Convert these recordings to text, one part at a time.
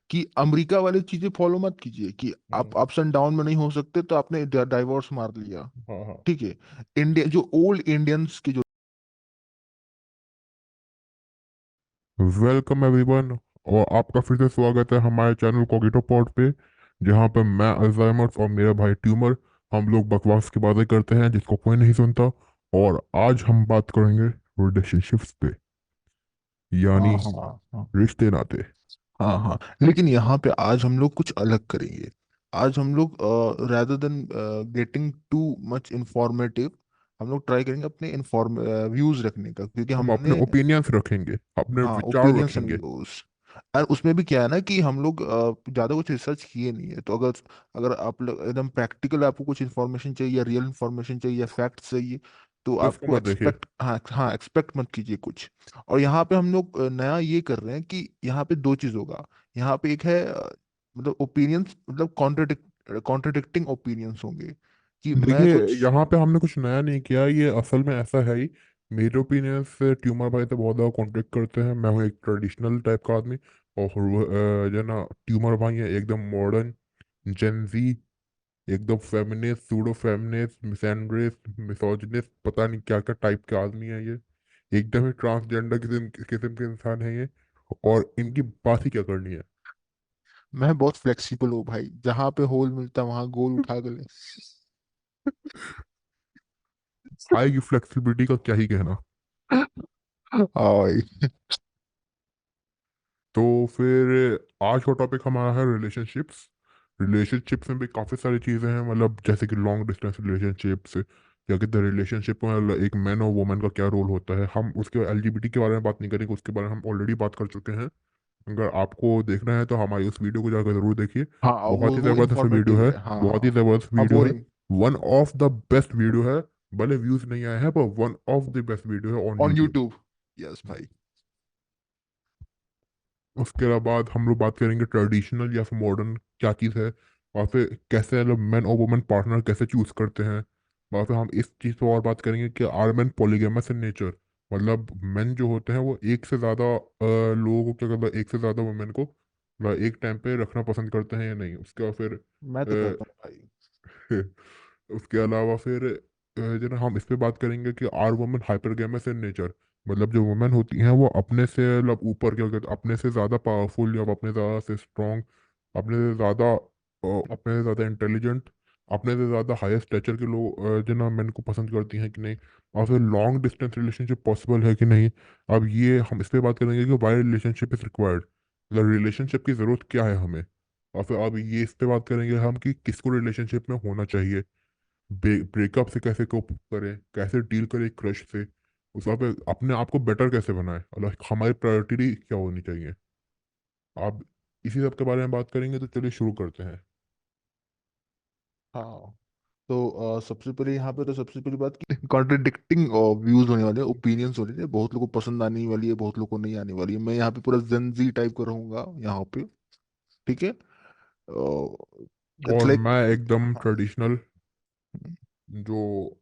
कि अमेरिका वाली चीजें फॉलो मत कीजिए कि हम्म, आप अप्स एंड डाउन में नहीं हो सकते तो आपने डाइवोर्स मार लिया। हाँ हाँ। ठीक है। इंडिया जो ओल्ड इंडियंस की जो वेलकम एवरीवन, और आपका फिर से स्वागत है हमारे चैनल कोगिटो पॉड पे, जहाँ पे मैं अल्जाइमर्स और मेरा भाई ट्यूमर हम लोग बकवास की बातें करते हैं जिसको कोई नहीं सुनता। और आज हम बात करेंगे रिलेशनशिप्स पे, यानी हाँ हाँ हाँ रिश्ते नाते। हाँ हाँ, लेकिन यहाँ पे आज हम लोग कुछ अलग करेंगे। आज हम लोग rather than getting too much informative, हम लोग ट्राई करेंगे अपने इंफॉर्म व्यूज रखने का, क्योंकि हम अपने हमने ओपिनियंस रखेंगे, अपने हाँ विचार ओपिनियंस एंड रखेंगे। व्यूज। और उसमें भी क्या है ना कि हम लोग ज्यादा कुछ रिसर्च किए नहीं है, तो अगर अगर आप लोग एकदम प्रैक्टिकल आपको कुछ इन्फॉर्मेशन चाहिए या रियल इन्फॉर्मेशन चाहिए या फैक्ट चाहिए, तो तो उसको आपको मत देखिए। एक्सपेक्ट, हाँ हाँ, एक्सपेक्ट मत कीजिए कुछ। और यहाँ पे हम लोग नया ये कर रहे हैं कि यहाँ पे दो चीज होगा। यहाँ पे एक है मतलब ओपिनियंस, मतलब कॉन्ट्रडिक्टिंग ओपिनियंस होंगे कि मैं देखिए, कुछ। यहाँ पे हमने कुछ नया नहीं किया, ये असल में ऐसा है ही। मेरे ओपिनियन से ट्यूमर भाई तो बहुत ज़्यादा कॉन्टेक्ट करते हैं, मैं हूँ एक ट्रेडिशनल टाइप का आदमी। और जो ना ट्यूमर भाई है एकदम मॉडर्न, जेंजी, एकदम फेमिनिस्ट, सूडो फेमिनिस्ट, मिसैंड्रिस्ट, मिसोजिनिस्ट, पता नहीं क्या क्या टाइप के आदमी है ये। एकदम ही ट्रांसजेंडर किस्म किस्म के इंसान है ये। और इनकी बात ही क्या करनी है। मैं बहुत फ्लेक्सिबल हूँ भाई, जहाँ पे होल मिलता है वहां गोल उठा के ले। भाई की फ्लेक्सिबिलिटी का क्या ही कहना। हाँ भाई। तो फिर आज का टॉपिक हमारा है रिलेशनशिप्स। रिलेशनशिप्स में भी काफ़ी सारी चीज़ें हैं, मतलब जैसे कि लॉन्ग डिस्टेंस रिलेशनशिप्स, या कि रिलेशनशिप में एक मैन और वुमन का क्या रोल होता है। हम उसके एलजीबीटी के बारे में बात नहीं करेंगे, उसके बारे में हम ऑलरेडी बात कर चुके हैं। अगर आपको देखना है तो हमारी उस वीडियो को जाकर ज़रूर देखिए। हाँ बहुत ही वो ज़बरदस्त वीडियो इंफॉर्मेटिव है, है, हाँ बहुत ही हाँ। ज़बरदस्त हाँ वीडियो है। Boring. One of the best video है। भले व्यूज़ नहीं आए हैं, पर one of the best video है on on YouTube. YouTube. Yes भाई। उसके बाद हम लोग बात करेंगे ट्रेडिशनल या फिर मॉडर्न क्या चीज़ है। और फिर कैसे मतलब मैन और वुमेन पार्टनर कैसे चूज करते हैं। और फिर हम इस चीज़ पर और बात करेंगे कि are man polygamous in nature, मतलब मैन जो होते हैं वो एक से ज़्यादा लोगों को, क्या कहते हैं, एक से ज़्यादा वुमेन को मतलब एक टाइम पे रखना पसंद करते हैं या नहीं। उसके बाद फिर मैं तो करता हूँ भाई। उसके अलावा फिर जो ना हम इस पे बात करेंगे कि आर वुमेन हाइपरगैमस इन नेचर, मतलब जो वुमेन होती हैं वो अपने से मतलब ऊपर, क्या कहते हैं, अपने से ज़्यादा पावरफुल या अपने ज़्यादा से स्ट्रॉन्ग, अपने से ज़्यादा इंटेलिजेंट, अपने से ज़्यादा हायर स्टेचर के लोग जो ना मेन को पसंद करती हैं कि नहीं। और फिर लॉन्ग डिस्टेंस रिलेशनशिप पॉसिबल है कि नहीं। अब ये हम इस पे बात करेंगे कि वाई रिलेशनशिप इज़ रिक्वायर्ड, मतलब रिलेशनशिप की ज़रूरत क्या है हमें। और फिर अब ये इस पे बात करेंगे हम कि किसको रिलेशनशिप में होना चाहिए, ब्रेकअप से कैसे कोप करें, कैसे डील करें क्रश से, उस वहाँ पे अपने आप को बेटर कैसे बनाए, और हमारी प्रायोरिटी क्या होनी चाहिए। आप इसी सब के बारे में बात करेंगे, तो चलिए शुरू करते हैं। हाँ। तो सबसे पहले यहाँ पे तो सबसे पहली बात कि कॉन्ट्रडिक्टिंग व्यूज होने वाले हैं, ओपिनियंस होने हैं, बहुत लोगों को पसंद आने वाली है, बहुत लोगों को नहीं आने वाली है। मैं यहाँ पे पूरा जेनजी टाइप का रहूंगा यहाँ पे। ठीक है। इट्स और लाइक मैं एकदम ट्रेडिशनल, जो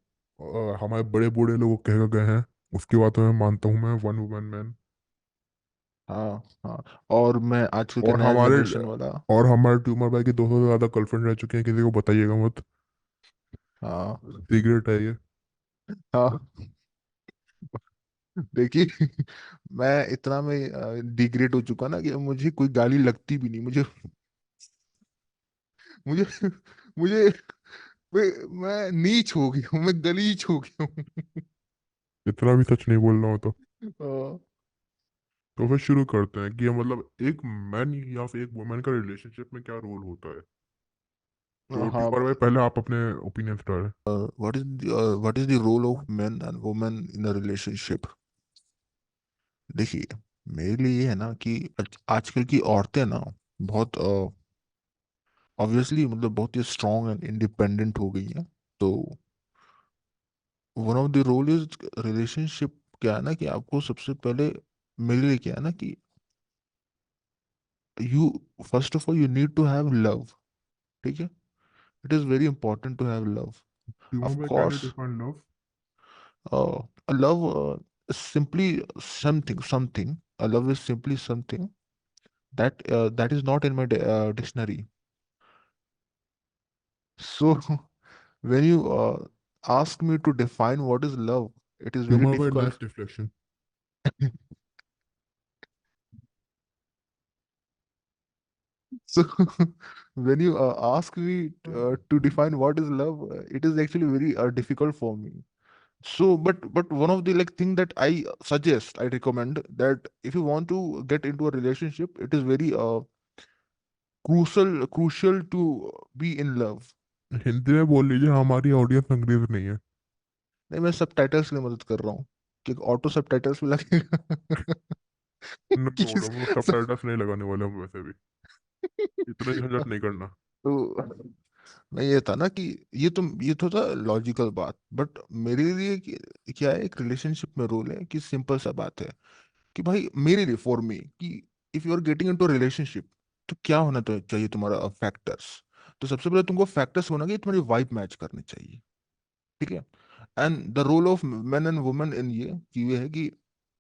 हमारे बड़े बूढ़े लोग कह गए हैं, उसकी बातों में मानता हूँ मैं, वन वुमन मैन। हाँ हाँ। और मैं आजकल के और नया हमारे जनरेशन वाला। और हमारे ट्यूमर भाई के 200 से ज़्यादा गर्लफ्रेंड रह चुके हैं, किसी को बताइएगा मत, हाँ सीक्रेट है ये। हाँ। देखिए, मैं इतना में डिग्रेड हो चुका ना कि अब मुझे कोई गाली लगती भी नहीं मुझे। मुझे मुझे मैं नीच हो गया हूँ, मैं गलीच हो गया हूँ। इतना भी सच नहीं बोल रहा हूँ तो। अ, तो फिर शुरू करते हैं कि मतलब एक मैन या फिर एक वुमेन का रिलेशनशिप में क्या रोल होता है। तो हाँ ट्यूबर भाई भाई। पहले आप अपने ओपिनियन डालें। What is the role of men and women in a relationship? देखिए, मेरे लिए ये है ना कि आजकल की औरतें ना बहुत ऑब्वियसली मतलब बहुत ही स्ट्रांग एंड इंडिपेंडेंट हो गई हैं। तो one of the role is relationship, क्या है ना कि आपको सबसे पहले, मेरे लिए क्या है ना कि you first of all you need to have love. ठीक है। It is very important to have love. ट्यूबर ऑफ भाई can you course define love. love is simply something, a love is simply something that is not in my dictionary. So when you ask me to define what is love, it is very Humor, very difficult. nice deflection. So when you ask me to define what is love, it is actually very difficult for me. So, but one of the like thing that I suggest, I recommend that if you want to get into a relationship, it is very crucial to be in love. Hindi में बोल लीजिए, हमारी audience अंग्रेज नहीं है। नहीं, मैं सब टाइटल्स के लिए मदद कर रहा हूँ कि ऑटो सब टाइटल्स भी लगेगा। नो कि प्रॉब्लम, वो सब टाइटल्स नहीं लगाने वाले हम वैसे भी। इतना झंझट नहीं करना। तो मैं ये था ना कि ये तो था लॉजिकल बात, बट मेरे लिए क्या है, एक रिलेशनशिप में रोल है कि सिंपल सा बात है कि भाई मेरे लिए, फॉर मी, कि if you are getting into relationship, तो क्या होना तो चाहिए तुम्हारा फैक्टर्स। तो सबसे पहले तुमको फैक्टर्स होना कि तुम्हारी वाइब मैच करनी चाहिए। ठीक है। And the role of man and women in ये है कि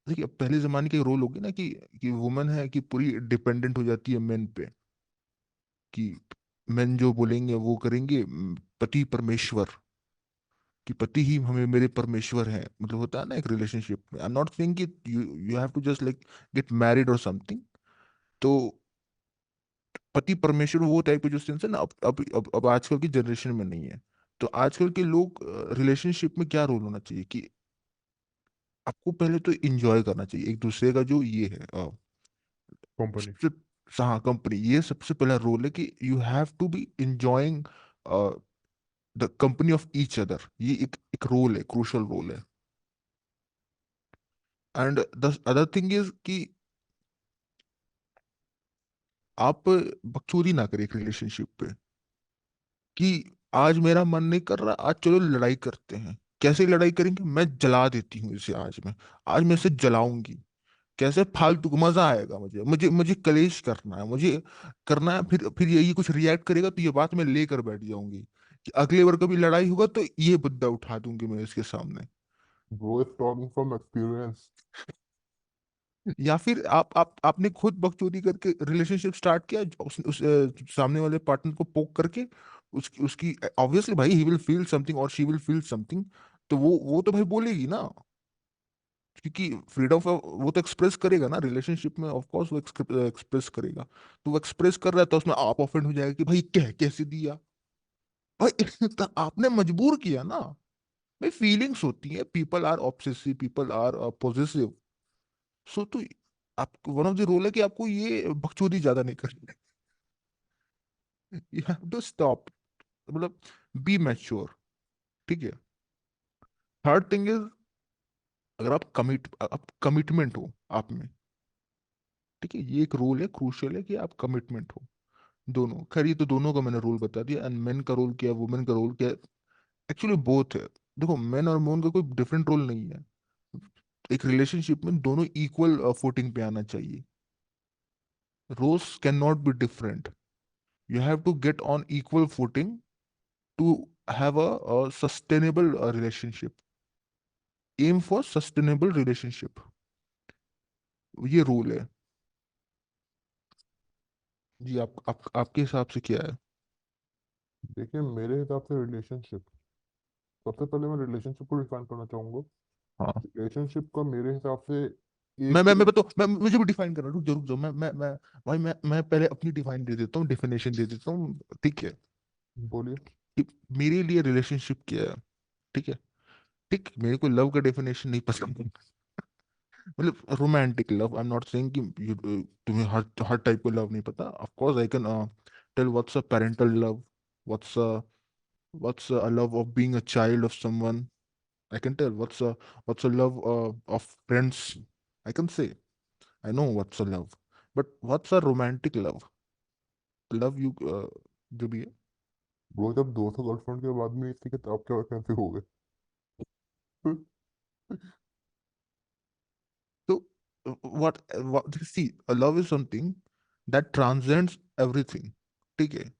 देखिए, पहले जमाने की रोल होगी ना कि वुमेन है कि पूरी डिपेंडेंट हो जाती है मेन पे, कि मेन जो बोलेंगे वो करेंगे, पति परमेश्वर, कि पति ही हमें मेरे परमेश्वर है, मतलब होता है ना एक रिलेशनशिप में। आई एम नॉट सेइंग कि you you have to just like get married और समथिंग। तो पति परमेश्वर वो टाइप के जो सेंस है ना, अब आजकल की जनरेशन में नहीं है। तो आजकल के लोग, रिलेशनशिप में क्या रोल होना चाहिए कि आपको पहले तो एंजॉय करना चाहिए एक दूसरे का जो ये है, कंपनी। सबसे, हाँ, कंपनी, ये सबसे पहला रोल है कि you have to be enjoying the company of each other. ये एक रोल है, क्रूशल रोल है। And the other thing is कि आप बकचोदी ना करें एक रिलेशनशिप पे, कि आज मेरा मन नहीं कर रहा, आज चलो लड़ाई करते हैं। कैसे लड़ाई करेंगे, मैं जला देती हूँ इसे, आज मैं इसे जलाऊंगी। कैसे, फालतू को मजा आएगा, मुझे मुझे मुझे कलेश करना है, मुझे करना है। फिर यही कुछ रिएक्ट करेगा तो ये बात मैं लेकर बैठ जाऊंगी कि अगले बार कभी लड़ाई होगा तो ये मुद्दा उठा दूंगी मैं इसके सामने। Bro is talking from experience. या फिर आपने खुद बकचोदी करके रिलेशनशिप स्टार्ट किया, सामने वाले पार्टनर को पोक करके, उसकी उसकी ऑब्वियसली भाई, ही विल फील समथिंग और शी विल फील समथिंग। तो वो तो भाई बोलेगी ना, क्योंकि फ्रीडम ऑफ वो तो एक्सप्रेस करेगा ना रिलेशनशिप में, ऑफ कोर्स वो एक्सप्रेस करेगा। तो वो एक्सप्रेस कर रहा है तो उसमें आप ऑफेंड हो जाएगा कि भाई कह कैसे दिया भाई। तो आपने मजबूर किया ना भाई। फीलिंग्स होती है, people are obsessive, people are possessive. So तो आप, वन ऑफ द रूल है कि आपको ये बकचोदी ज्यादा नहीं करनी। यू हैव टू स्टॉप, मतलब बी मैच्योर। ठीक है। थर्ड थिंग इज, अगर आप कमिटमेंट हो आप में, ठीक है, ये एक रूल है, क्रूशियल है कि आप कमिटमेंट हो दोनों। खैर, ये तो दोनों का मैंने रोल बता दिया, एंड मेन का रोल क्या है, वुमेन का रोल क्या है। एक्चुअली बोथ है। देखो, मेन और वुमेन का कोई डिफरेंट रोल नहीं है। एक रिलेशनशिप में दोनों इक्वल फुटिंग पे आना चाहिए। Roles can not be different. You have to get on equal footing to have a sustainable relationship. Um for sustainable relationship, ये रूल है। जी, आपके हिसाब से क्या है? देखिए, मेरे हिसाब से रिलेशनशिप, सबसे पहले मैं रिलेशनशिप को डिफाइन करना चाहूंगा। हाँ, रिलेशनशिप का मेरे हिसाब से मैं एक मैं तो, मैं बताऊँ, मैं मुझे भी डिफाइन करना, रुक जाओ मैं भाई, मैं पहले अपनी डिफाइन दे देता हूँ, डिफिनेशन दे देता हूँ। ठीक है। बोलिए। कि मेरे लिए रिलेशनशिप क्या है। ठीक है। ठीक, मेरे को लव का डेफिनेशन नहीं पसंद। मतलब romantic love, I am not saying कि तुम्हें हर हर टाइप का लव नहीं पता। Of course I can tell what's a parental love, what's a love of being a child of someone. I can tell what's a love of friends. I can say I know what's a love, but what's a romantic love? Love you, जो भी है। Bro जब 200 girlfriend के बाद में थी कि तो आप क्या कैसे हो गए? So what see, a love is something that transcends everything। ठीक है। आप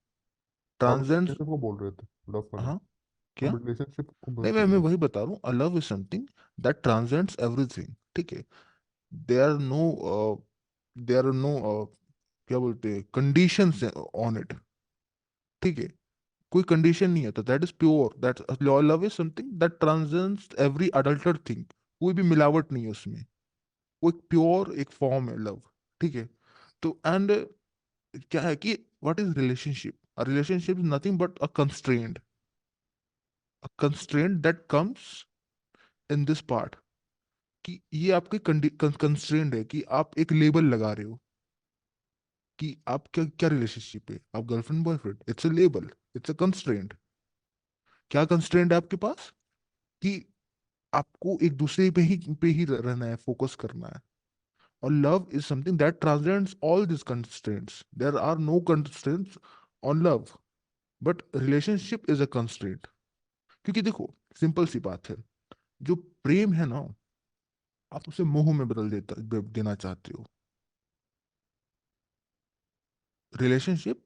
transcends, रिलेशनशिप को बोल रहे थे, लव का नहीं। हाँ, क्या? हम रिलेशनशिप को बोल नहीं, बोल मैं रहे वही बता रहा हूँ, a love is something that transcends everything। ठीक है। there are no uh, there are no क्या बोलते हैं, कंडीशंस ऑन इट, ठीक है, कोई कंडीशन नहीं है, तो that is pure, that love is something that transcends every adulterated thing, कोई भी मिलावट नहीं है उसमें, वो एक प्योर एक फॉर्म है लव, ठीक है। तो एंड क्या है कि what is relationship, a relationship is nothing but a constraint that comes in this part, कि ये आपके कंस्ट्रेंट है, कि आप एक लेबल लगा रहे हो कि आप क्या क्या रिलेशनशिप है, आप girlfriend boyfriend, it's a label, it's a constraint. क्या कंस्ट्रेंट है आपके पास, कि आपको एक दूसरे पे ही रहना है, फोकस करना है। और love is something that transcends all this constraints, there are no constraints on love, but relationship is a constraint. क्योंकि देखो, सिंपल सी बात है, जो प्रेम है ना, आप उसे मोह में बदल देना चाहते हो। रिलेशनशिप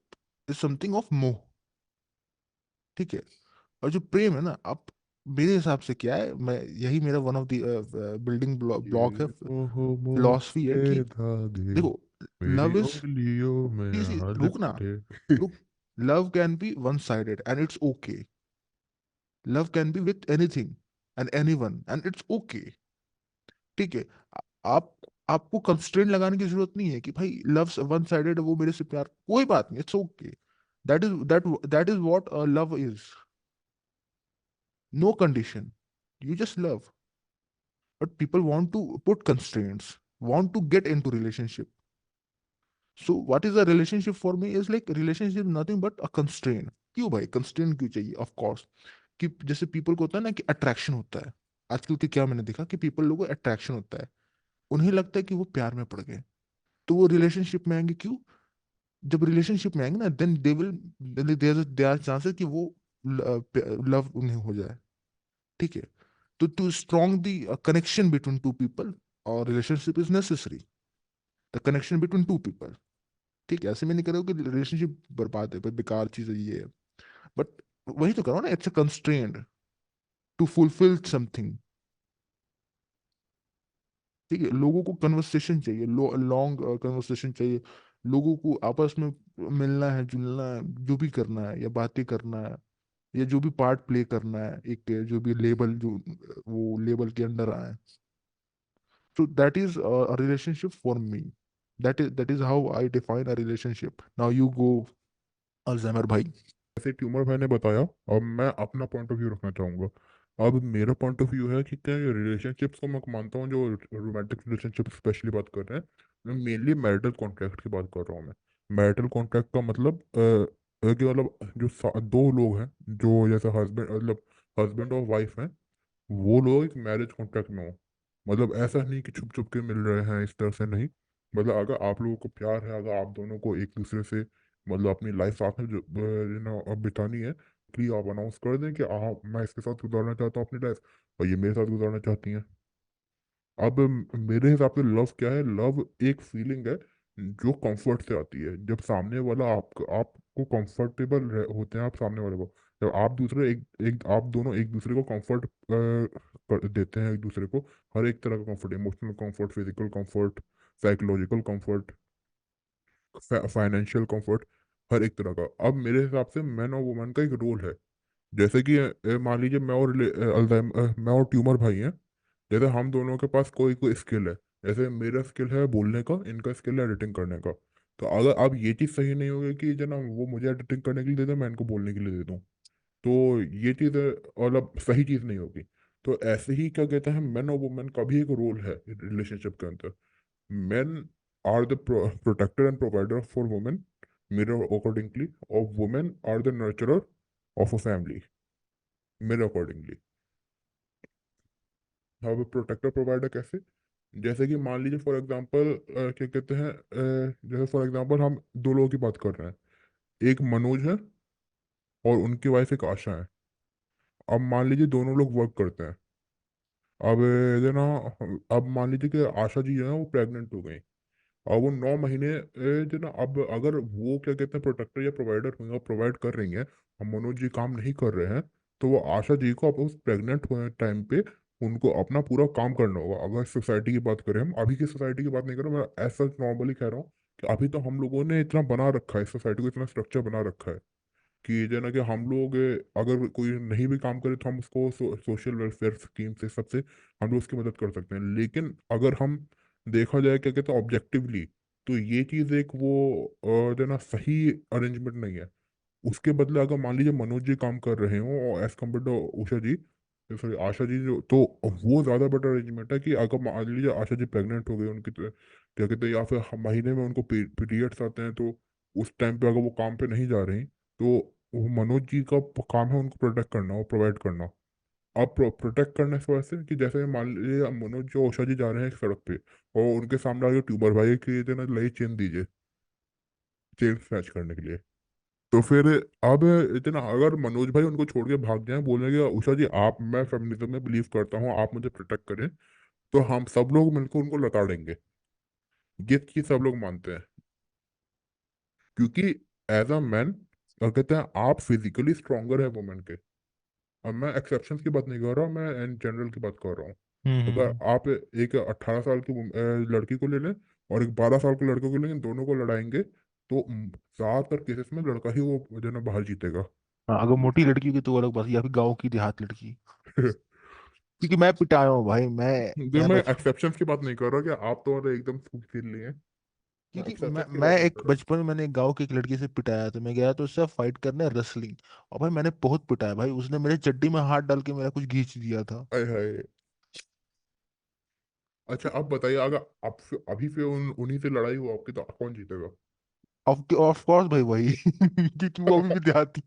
इज समथिंग ऑफ मोह, ठीक है। और जो प्रेम है ना, आप, मेरे हिसाब से क्या है, मैं यही मेरा one of the building block है, ये मोह मोह फिलॉसफी है के कि धागे देखो, मेरी लव इज, उंगलियों में आ रुक ना, लिपटे। रुक, love can be one sided and it's okay, love can be with anything and anyone and it's okay, ठीक है। आप, आपको कंस्ट्रेंट लगाने की जरूरत नहीं है कि भाई लव वन साइडेड है, वो मेरे से प्यार, कोई बात नहीं, it's okay, that is what love is, no condition, you just love, but people want to put constraints, want to get into relationship. So what is a relationship for me is like, relationship is nothing but a constraint। क्यों भाई constraint क्यों चाहिए, of course, कि जैसे people को होता है ना कि अट्रैक्शन होता है, आजकल के क्या मैंने देखा कि पीपल लोगों को अट्रैक्शन होता है, उन्हें लगता है कि वो प्यार में पड़ गए, तो वो रिलेशनशिप में आएंगे। क्यों, जब रिलेशनशिप में आएंगे ना, then they will, there are chances कि वो लव उन्हें हो जाए, ठीक है। तो to strong the connection between two people, और relationship is necessary, the connection between two people, ठीक है। ऐसे में नहीं करो कि रिलेशनशिप बर्बाद है, बेकार चीज है ये है, बट वही तो करो ना, it's a constraint to fulfil something, ठीक है। लोगों को कन्वर्सेशन चाहिए, लॉन्ग कन्वर्सेशन चाहिए, लोगों को आपस में मिलना है, जुलना है, जो भी करना है, या बातें करना है, या जो भी पार्ट प्ले करना है, एक जो भी लेबल, जो वो लेबल के अंडर आए। So that is a relationship for me. That is how I define a relationship. Now you go, Alzheimer भाई। जैसे ट्यूमर भाई ने बताया, अब मैं अपना पॉइंट ऑफ व्यू रखना चाहूंगा। अब मेरा पॉइंट ऑफ व्यू है कि क्या रिलेशनशिप्स को मैं मानता हूँ, जो रोमांटिक रिलेशनशिप स्पेशली बात कर रहे हैं, मैं मेनली मैरिटल कॉन्ट्रैक्ट की बात कर रहा हूँ। मैं मैरिटल कॉन्ट्रैक्ट का मतलब कि मतलब जो दो लोग हैं, जो जैसे हस्बैंड, मतलब हस्बैंड और वाइफ हैं, वो लोग एक मैरिज कॉन्ट्रैक्ट में हो। मतलब ऐसा नहीं कि छुप छुप के मिल रहे हैं, इस तरह से नहीं। मतलब अगर आप लोगों को प्यार है, अगर आप दोनों को एक दूसरे से मतलब अपनी लाइफ साथ में जो अब बितानी है, प्लीज आप अनाउंस कर दें कि मैं इसके साथ गुजारना चाहता हूँ अपनी लाइफ, और ये मेरे साथ गुजारना चाहती हैं। अब मेरे हिसाब से लव क्या है? लव एक फीलिंग है जो कंफर्ट से आती है, जब सामने वाला आपको कंफर्टेबल होते हैं आप सामने वाले को, जब आप दूसरे एक एक आप दोनों एक दूसरे को कंफर्ट देते हैं एक दूसरे को, हर एक तरह का comfort, emotional comfort, physical comfort, psychological comfort, financial comfort, हर एक तरह का। अब मेरे हिसाब से मैन और वुमन का एक रोल है। जैसे कि मान लीजिए मैं और ट्यूमर भाई हैं। जैसे हम दोनों के पास कोई कोई स्किल है, जैसे मेरा स्किल है बोलने का, इनका स्किल है एडिटिंग करने का। तो अगर अब ये चीज़ सही नहीं होगी कि जना वो मुझे एडिटिंग करने के लिए दे दे, मैं इनको बोलने के लिए दे दूँ, तो ये चीज़ मतलब सही चीज़ नहीं होगी। तो ऐसे ही क्या कहते हैं, मैन और वुमेन का भी एक रोल है रिलेशनशिप के अंदर। Men are the protector and provider for women, mirror accordingly, or women are the nurturer of a family, mirror accordingly। अब प्रोटेक्टर प्रोवाइडर कैसे? जैसे कि मान लीजिए फॉर एग्जांपल क्या कहते हैं, जैसे फॉर एग्जांपल हम दो लोगों की बात कर रहे हैं, एक मनोज है और उनकी वाइफ एक आशा है। अब मान लीजिए दोनों लोग वर्क करते हैं। अब जो ना, अब मान लीजिए कि आशा जी जो है वो प्रेग्नेंट हो गई, और वो 9 महीने जो ना, अब अगर वो क्या कहते हैं प्रोटेक्टर या प्रोवाइडर हुई और प्रोवाइड कर रही हैं, हम मनोज जी काम नहीं कर रहे हैं, तो वो आशा जी को अब उस प्रेग्नेंट हुए टाइम पे उनको अपना पूरा काम करना होगा। अगर सोसाइटी की बात करें, हम अभी की सोसाइटी की बात नहीं कर रहे, मैं ऐसा नॉर्मली कह रहा हूँ कि अभी तो हम लोगों ने इतना बना रखा है, सोसाइटी को इतना स्ट्रक्चर बना रखा है कि जो है ना कि हम लोग अगर कोई नहीं भी काम करे तो हम उसको सोशल वेलफेयर स्कीम से सबसे हम लोग उसकी मदद कर सकते हैं। लेकिन अगर हम देखा जाए क्या कहते हैं ऑब्जेक्टिवली, तो ये चीज़ एक वो जो है ना सही अरेंजमेंट नहीं है। उसके बदले अगर मान लीजिए मनोज जी काम कर रहे हो और as compare to Usha ji, sorry Asha ji, जो तो वो ज़्यादा बेटर अरेंजमेंट है कि अगर मान लीजिए आशा जी प्रेग्नेंट हो गई उनकी, तो क्या कहते हैं या फिर महीने में उनको पीरियड्स आते हैं, तो उस टाइम पे अगर वो काम पे नहीं जा रही, तो वो मनोज जी का काम है उनको प्रोटेक्ट करना और प्रोवाइड करना। आप प्रोटेक्ट करने से वैसे कि जैसे मान लीजिए अब मनोज जो उषा जी जा रहे हैं एक सड़क पे और उनके सामने आगे ट्यूबर भाई की जो है ना लई चेन दीजिए, चेन स्नैच करने के लिए। तो फिर अब इतना अगर मनोज भाई उनको छोड़ के भाग जाए, बोलेंगे उषा जी आप, मैं फेमिनिज्म में बिलीव करता हूँ, आप मुझे प्रोटेक्ट करें, तो हम सब लोग मिलकर उनको लताड़ेंगे। ये चीज सब लोग मानते हैं, क्योंकि एज अ मैन कहते हैं आप फिजिकली स्ट्रांगर है वुमेन के। अब मैं एक्सेप्शंस की बात नहीं कर रहा, मैं इन जनरल की बात कर रहा हूँ। अगर हम्म। आप एक 18 साल की लड़की को ले लें और एक 12 साल के लड़के को ले लें, दोनों को लड़ाएंगे, तो ज्यादातर केसेस में लड़का ही वो जो है ना बाहर जीतेगा। हाँ, अगर मोटी लड़की होगी तो वो अलग बात है, या फिर गाँव की देहात लड़की। क्योंकि मैं पिटाया हूँ भाई, जो मैं मैं बच एक्सेप्शंस की बात नहीं कर रहा कि आप तो और एकदम सूख सिल लिए हैं। मैं क्योंकि मैं एक्सेप्शंस की मैं बात नहीं एक कर रहा। बचपन में मैंने एक गांव की एक लड़की से पिटाया, तो मैं गया तो उससे फाइट करने रेसलिंग। और भाई मैंने बहुत पिटाया भाई, उसने मेरे चड्डी में हाथ डाल के मेरा कुछ खींच दिया था। हाय हाय। अच्छा अब बताइए, अगर आप अभी फिर उन्हीं से लड़ाई हो आपकी, तो कौन जीतेगा? ऑफ कोर्स भाई वही क्योंकि वो अभी भी देहाती।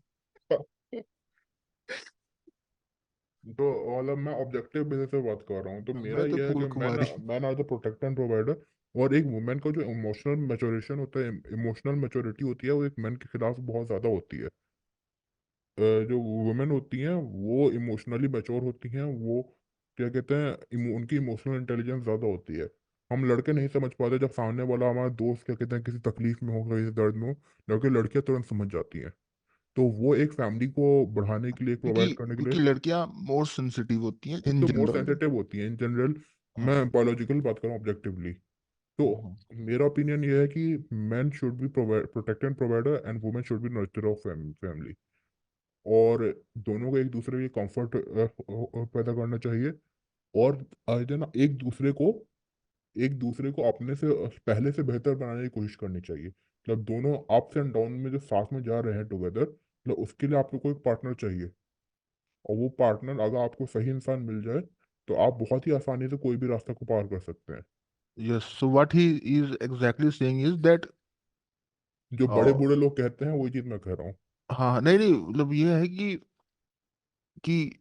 तो मतलब मैं ऑब्जेक्टिव बेसिस पे बात कर रहा हूँ, तो मेरा मैं तो यह है फूल कि कुमारी। Man are the protector and provider. और एक वुमेन का जो इमोशनल मैच्योरेशन होता है, इमोशनल मैच्योरिटी होती है, वो एक मैन के खिलाफ बहुत ज्यादा होती है। जो वुमेन होती हैं वो इमोशनली मैच्योर होती हैं, वो क्या कहते हैं उनकी इमोशनल इंटेलिजेंस ज़्यादा होती है। हम लड़के नहीं समझ पाते जब सामने वाला हमारा दोस्त क्या कहते हैं किसी तकलीफ में हो, किसी दर्द में हो, जबकि लड़कियां तुरंत समझ जाती हैं। तो वो एक फैमिली को बढ़ाने के लिए, क्योंकि प्रोवाइड करने के लिए, क्योंकि लड़कियां मोर सेंसिटिव होती हैं एक इन तो मोर जनरल। सेंसिटिव होती हैं इन जनरल। मैं हाँ। बायोलॉजिकल बात कर रहा हूँ, ऑब्जेक्टिवली। तो हाँ। मेरा ओपिनियन ये है कि man should be protector and provider and women should be nurturer of family. और दोनों को एक दूसरे के कंफर्ट पैदा करना चाहिए। और जो है ना एक दूसरे को अपने से पहले से बेहतर बनाने की कोशिश करनी चाहिए। मतलब दोनों अप्स एंड डाउन में जो साथ में जा रहे हैं टुगेदर, मतलब उसके लिए आपको कोई पार्टनर चाहिए। और वो पार्टनर अगर आपको सही इंसान मिल जाए, तो आप बहुत ही आसानी से कोई भी रास्ता को पार कर सकते हैं। Yes, so what he is exactly saying is that. जो बड़े बूढ़े लोग कहते हैं वही चीज मैं कह रहा हूँ। हाँ नहीं नहीं, मतलब ये है कि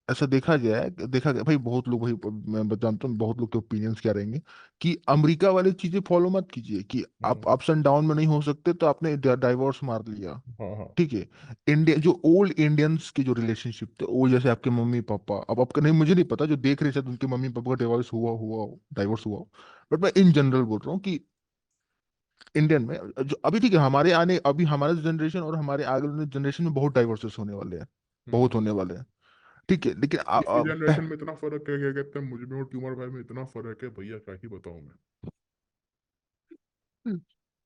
ऐसा देखा गया भाई, बहुत लोग भाई, मैं जानता हूँ बहुत लोग के ओपिनियंस क्या रहेंगे कि अमेरिका वाली चीजें फॉलो मत कीजिए, कि आप हम्म, अप्स एंड डाउन में नहीं हो सकते तो आपने डाइवोर्स मार लिया। हाँ हाँ। ठीक है। इंडिया जो ओल्ड इंडियंस के जो रिलेशनशिप थे, वो जैसे आपके मम्मी पापा, अब आपका नहीं, मुझे नहीं पता, जो देख रहे शायद उनके मम्मी पापा का डिवोर्स हुआ हुआ डाइवोर्स हुआ हो, बट मैं इन जनरल बोल रहा हूँ कि इंडियन में जो अभी, ठीक है, हमारे आने अभी हमारे जनरेशन और हमारे आगे वाले जनरेशन में बहुत डाइवोर्सेस होने वाले हैं, बहुत हम्म। होने वाले हैं। ठीक है, लेकिन इसी जनरेशन में इतना फर्क है, क्या कहते हैं मुझ में और ट्यूमर भाई में इतना फर्क है भैया, क्या ही बताऊं मैं।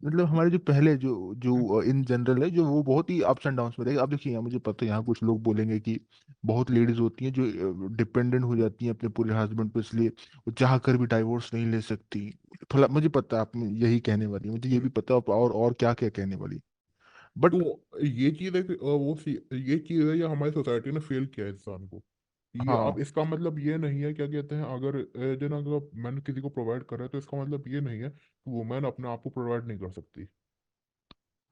मतलब हमारे जो पहले जो जो इन जनरल है, जो वो बहुत ही अप्स एंड डाउन्स में रहेगा। अब देखिए यहाँ मुझे पता है, यहाँ कुछ लोग बोलेंगे कि बहुत लेडीज होती हैं जो डिपेंडेंट हो जाती हैं अपने पूरे हस्बैंड पे, इसलिए वो चाह कर भी डाइवोर्स नहीं ले सकती। थोड़ा मुझे पता है आप यही कहने वाली, मुझे ये हम्म। भी पता है और क्या क्या कहने वाली, बट तो ये चीज है कि ये चीज है, या हमारी सोसाइटी ने फेल किया है इंसान को। ये अब हाँ इसका मतलब ये नहीं है, क्या कहते हैं, अगर जो ना अगर मैन किसी को प्रोवाइड कर रहा है, तो इसका मतलब ये नहीं है कि वुमेन अपने आप को प्रोवाइड नहीं कर सकती।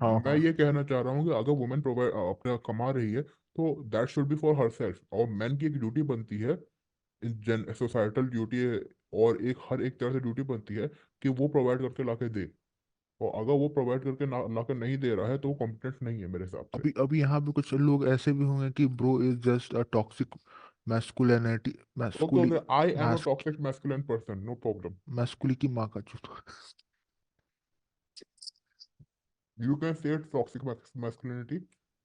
हाँ मैं हाँ। ये कहना चाह रहा हूँ कि अगर वुमेन प्रोवाइड अपने कमा रही है, तो that should be for her self. और मैन की एक ड्यूटी बनती है, सोसाइटल ड्यूटी है, और एक हर एक तरह से ड्यूटी बनती है कि वो प्रोवाइड करके ला के दे। और अगर वो प्रोवाइड करके ला के नहीं दे रहा है, तो वो कॉम्पिटेंट नहीं है मेरे हिसाब से। अभी अभी यहाँ पे कुछ लोग ऐसे भी होंगे कि bro is just a toxic masculinity, okay मैस्कुली okay, I am a toxic masculine person, no problem. मैस्कुली की माँ का चूत। You can say toxic masculinity,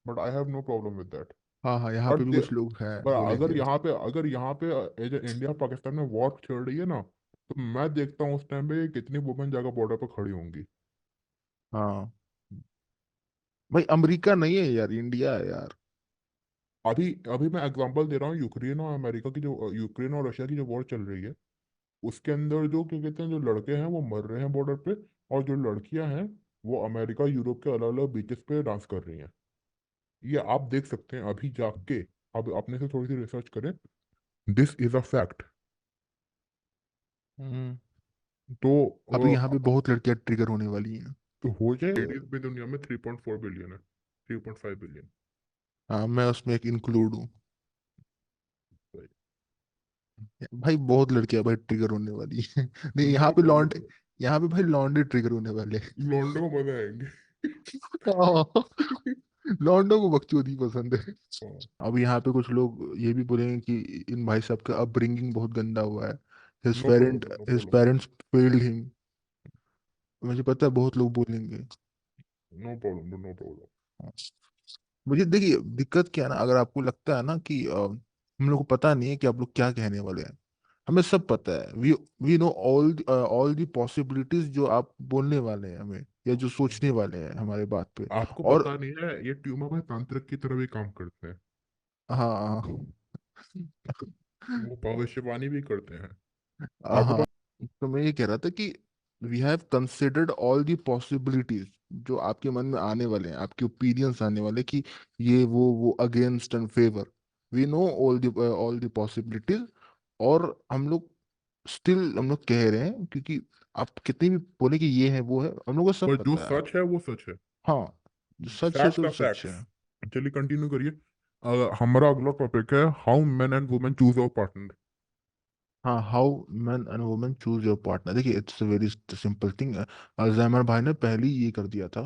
but I have no problem with that. हाँ हाँ, यहाँ पे बट भी कुछ लोग हैं पर बोलेंगे। अगर यहाँ पे एज इंडिया पाकिस्तान में वॉर छिड़ रही है ना, तो मैं देखता हूँ उस टाइम पे कितनी वुमेन जाकर बॉर्डर पर खड़ी होंगी। हाँ भाई, अमेरिका नहीं है यार, इंडिया है यार। अभी अभी मैं एग्जांपल दे रहा हूँ, यूक्रेन और अमेरिका की जो यूक्रेन और रशिया की जो वॉर चल रही है, उसके अंदर जो क्या कहते हैं, जो लड़के हैं वो मर रहे हैं बॉर्डर पे, और जो लड़कियां हैं वो अमेरिका यूरोप के अलग अलग बीचेस पे डांस कर रही हैं। ये आप देख सकते हैं अभी जाके, अब अपने से थोड़ी सी रिसर्च करें। This is a fact. Hmm. तो अभी यहाँ पे बहुत लड़कियां ट्रिगर होने वाली हैं। तो हो जाए, लेडीज भी दुनिया में 3.4 बिलियन है, 3.5 बिलियन। हाँ, मैं उसमें एक इंक्लूड हूँ। भाई बहुत लड़कियां भाई ट्रिगर होने वाली हैं। नहीं, नो यहाँ पे लौंडे, प्रॉब्लम। यहाँ पे भाई लौंडे ट्रिगर होने वाले हैं। लॉन्डो को मजा आएंगे। हाँ, लौंडों को बकचोदी पसंद है। हाँ, अब यहाँ पे कुछ लोग ये भी बोलेंगे कि इन भाई साहब का अपब्रिंगिंग बहुत गंदा हुआ है। No problem, no his problem, parents failed him. मुझे पता है बहुत लोग बोलेंगे। No problem, no problem. मुझे देखिए दिक्कत क्या है ना, अगर आपको लगता है ना कि हम लोग को पता नहीं है कि आप लोग क्या कहने वाले हैं, हमें सब पता है। We know all the possibilities जो आप बोलने वाले हैं हमें, या जो सोचने वाले हैं हमारे बात पे। आपको और पता नहीं है, ये ट्यूमर भाई तांत्रिक की तरह भी काम करते हैं। हाँ वो भविष्यवाणी भी करते हैं। आपको हाँ, पता। तो मैं ये कह रहा था कि we have considered all the possibilities जो आपके मन में आने वाले हैं, आपके ओपिनियंस आने वाले कि ये वो against and favour. We know all the possibilities. और हम लोग स्टिल हम लोग कह रहे हैं, क्योंकि आप कितनी भी बोले कि ये है वो है, हम लोग को सब पर जो पता है। सच है वो सच है। हाँ, जो सच है फैक्ट्स तो आर सच फैक्ट्स। है। चलिए कंटिन्यू करिए। हमारा अगला टॉपिक है, how men and women choose our partner. हाँ, how man and women choose your partner. देखिए it's a very simple thing. Alzheimer भाई ने पहले ही ये कर दिया था